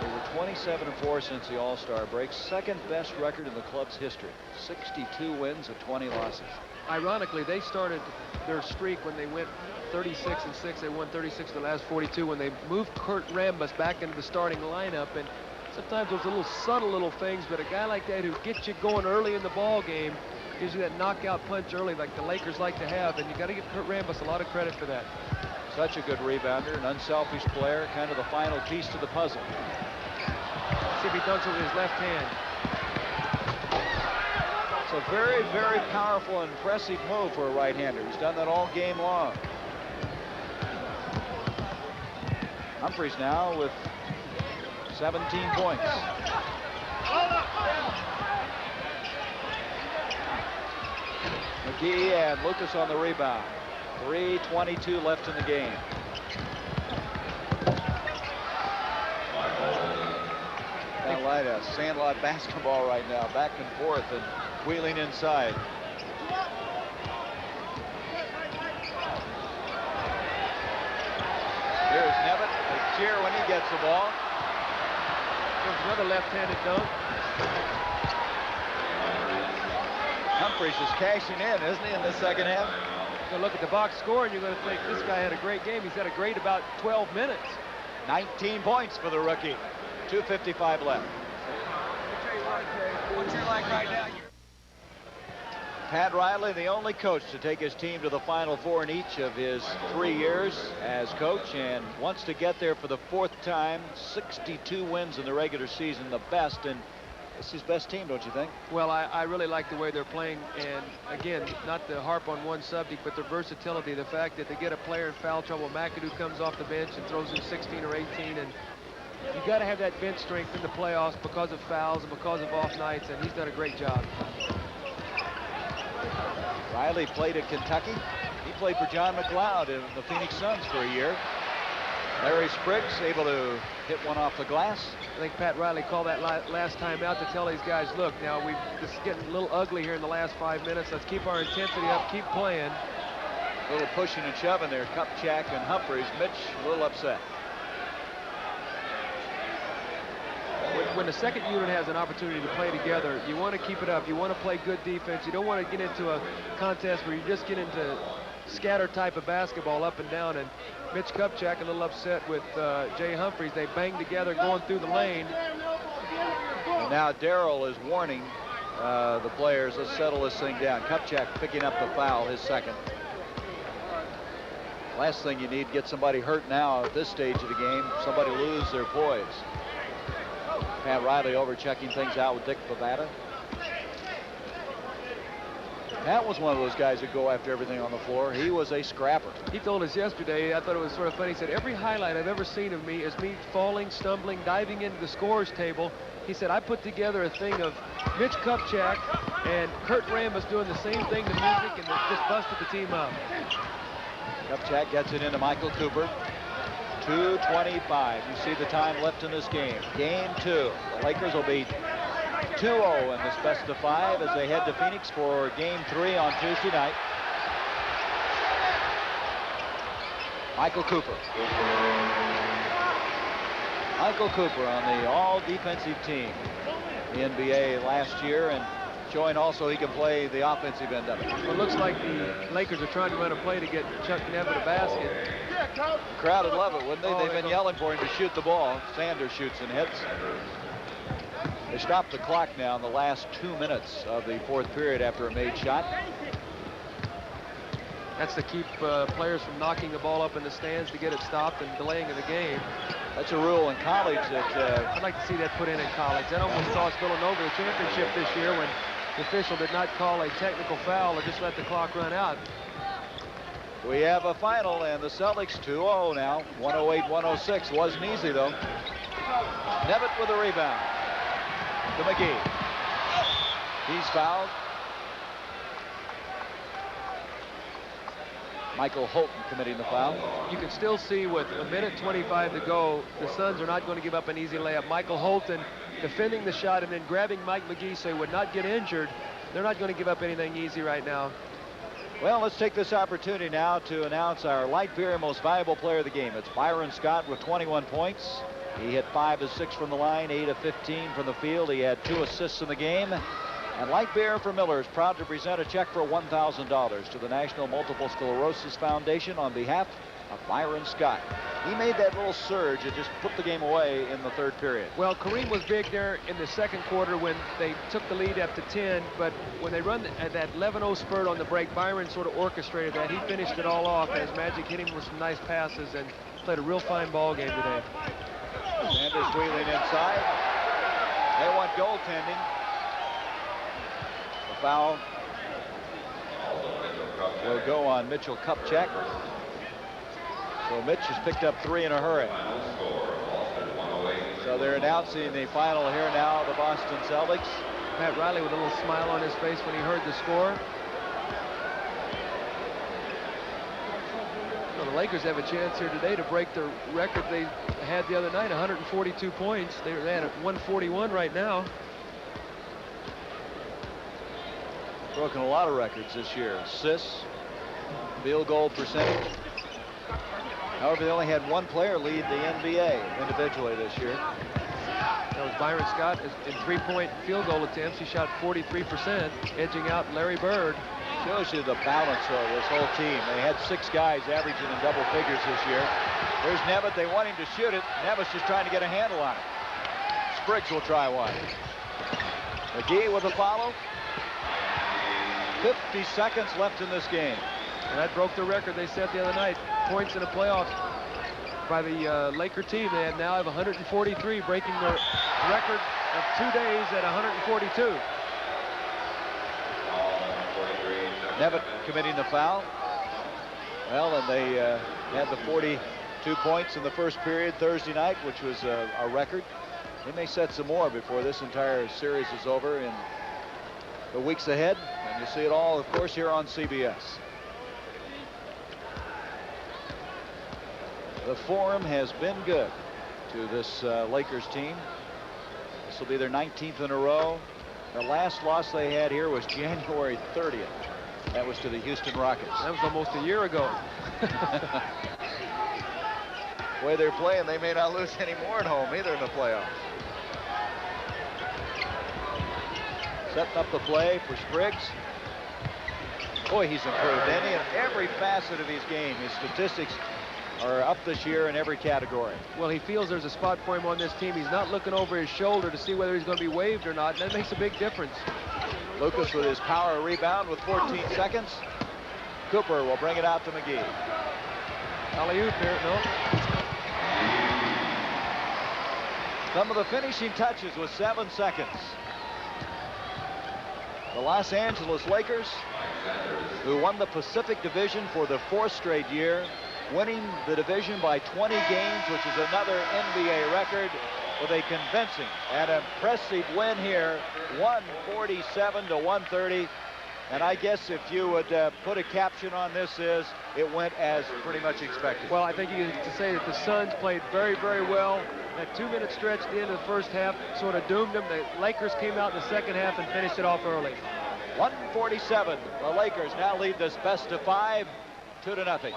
They were 27-4 since the All-Star break. 2nd best record in the club's history. 62 wins and 20 losses. Ironically, they started their streak when they went 36-6. They won 36 of the last 42 when they moved Kurt Rambis back into the starting lineup. And sometimes those little subtle little things, but a guy like that who gets you going early in the ball game, gives you that knockout punch early like the Lakers like to have, and you got to give Kurt Rambis a lot of credit for that. Such a good rebounder, an unselfish player, kind of the final piece to the puzzle. See if he dunks it with his left hand. It's a very, very powerful and impressive move for a right-hander. He's done that all game long. Humphries now with 17 points. McGee and Lucas on the rebound. 3:22 left in the game. Kind of like a sandlot basketball right now, back and forth and wheeling inside. Here's Nevitt. They cheer when he gets the ball. There's another left-handed dunk. Humphries is cashing in, isn't he, in the second half? You're going to look at the box score, and you're going to think this guy had a great game. He's had a great about 12 minutes. 19 points for the rookie. 2:55 left. What's your like right now? Pat Riley, the only coach to take his team to the Final Four in each of his 3 years as coach, and wants to get there for the 4th time. 62 wins in the regular season, the best, and it's his best team, don't you think? Well, I really like the way they're playing, and again, not to harp on one subject, but the versatility, the fact that they get a player in foul trouble. McAdoo comes off the bench and throws in 16 or 18, and You got to have that bench strength in the playoffs because of fouls and because of off nights, and he's done a great job. Riley played at Kentucky. He played for John McLeod in the Phoenix Suns for a year. Larry Spriggs able to hit one off the glass. I think Pat Riley called that last time out to tell these guys, look, now this is getting a little ugly here in the last 5 minutes. Let's keep our intensity up, keep playing. A little pushing and shoving there, Kupchak and Humphreys. Mitch a little upset. When the second unit has an opportunity to play together, you want to keep it up. You want to play good defense. You don't want to get into a contest where you just get into scatter type of basketball up and down. And Mitch Kupchak a little upset with Jay Humphreys. They bang together going through the lane. And now Darrell is warning the players, let's settle this thing down. Kupchak picking up the foul, his second. Last thing you need, get somebody hurt now at this stage of the game. Somebody lose their poise. Pat Riley over checking things out with Dick Bavada. Pat was one of those guys that go after everything on the floor. He was a scrapper. He told us yesterday, I thought it was sort of funny, he said, every highlight I've ever seen of me is me falling, stumbling, diving into the scores table. He said, I put together a thing of Mitch Kupchak and Kurt Rambis doing the same thing to music, and it just busted the team up. Kupchak gets it into Michael Cooper. 2:25. You see the time left in this game. Game 2. The Lakers will be 2-0 in this best of 5 as they head to Phoenix for game 3 on Tuesday night. Michael Cooper. Michael Cooper on the all-defensive team in the NBA last year, and showing also he can play the offensive end of it. Well, it looks like the Lakers are trying to run a play to get Chuck Nevitt a basket. The crowd would love it, wouldn't they? They've been yelling for him to shoot the ball. Sanders shoots and hits. They stopped the clock now in the last 2 minutes of the fourth period after a made shot. That's to keep players from knocking the ball up in the stands to get it stopped and delaying of the game. That's a rule in college that... I'd like to see that put in college. That almost cost Villanova the championship this year when the official did not call a technical foul or just let the clock run out. We have a final, and the Celtics 2-0 now. 108-106. Wasn't easy, though. Nevitt with a rebound to McGee. He's fouled. Michael Holton committing the foul. You can still see with 1:25 to go, the Suns are not going to give up an easy layup. Michael Holton defending the shot and then grabbing Mike McGee so he would not get injured. They're not going to give up anything easy right now. Well, let's take this opportunity now to announce our light beer most valuable player of the game. It's Byron Scott with 21 points. He hit 5 of 6 from the line, 8 of 15 from the field. He had 2 assists in the game. And Light Beer from Miller is proud to present a check for $1,000 to the National Multiple Sclerosis Foundation on behalf of Byron Scott. He made that little surge and just put the game away in the third period. Well, Kareem was big there in the second quarter when they took the lead up to 10, but when they run that 11-0 spurt on the break, Byron sort of orchestrated that. He finished it all off as Magic hit him with some nice passes and played a real fine ball game today. Sanders wheeling inside. They want goaltending. The foul will go on Mitchell Kupchak. So Mitch has picked up 3 in a hurry. So they're announcing the final here now, the Boston Celtics. Pat Riley with a little smile on his face when he heard the score. Well, the Lakers have a chance here today to break the record they had the other night, 142 points. They're at 141 right now. Broken a lot of records this year. Assists, field goal percentage. However, they only had one player lead the NBA individually this year. That was Byron Scott in 3-point field goal attempts. He shot 43%, edging out Larry Bird. Shows you the balance of this whole team. They had 6 guys averaging in double figures this year. There's Nevitt. They want him to shoot it. Nevitt's just trying to get a handle on it. Spriggs will try one. McGee with a follow. 50 seconds left in this game. And that broke the record they set the other night. Points in a playoff by the Laker team. They now have 143, breaking the record of 2 days at 142. Nevitt committing the foul. Well, and they had the 42 2 points in the first period Thursday night, which was a record. They may set some more before this entire series is over in the weeks ahead. And you see it all, of course, here on CBS. The form has been good to this Lakers team. This will be their 19th in a row. The last loss they had here was January 30th. That was to the Houston Rockets. That was almost a year ago. The way they're playing, they may not lose any more at home either in the playoffs. Setting up the play for Spriggs. Boy, he's improved. And in every facet of his game, his statistics are up this year in every category. Well, he feels there's a spot for him on this team. He's not looking over his shoulder to see whether he's going to be waived or not, and that makes a big difference. Lucas with his power rebound with 14 seconds. Cooper will bring it out to McGee. Alley-oop here, no. Some of the finishing touches with 7 seconds. The Los Angeles Lakers, who won the Pacific Division for the 4th straight year, winning the division by 20 games, which is another NBA record, with a convincing and impressive win here, 147-130. And I guess if you would put a caption on this, is it went as pretty much expected. Well, I think you can say that the Suns played very, very well. That 2-minute stretch at the end of the first half sort of doomed them. The Lakers came out in the second half and finished it off early. 147. The Lakers now lead this best of 5, 2-0.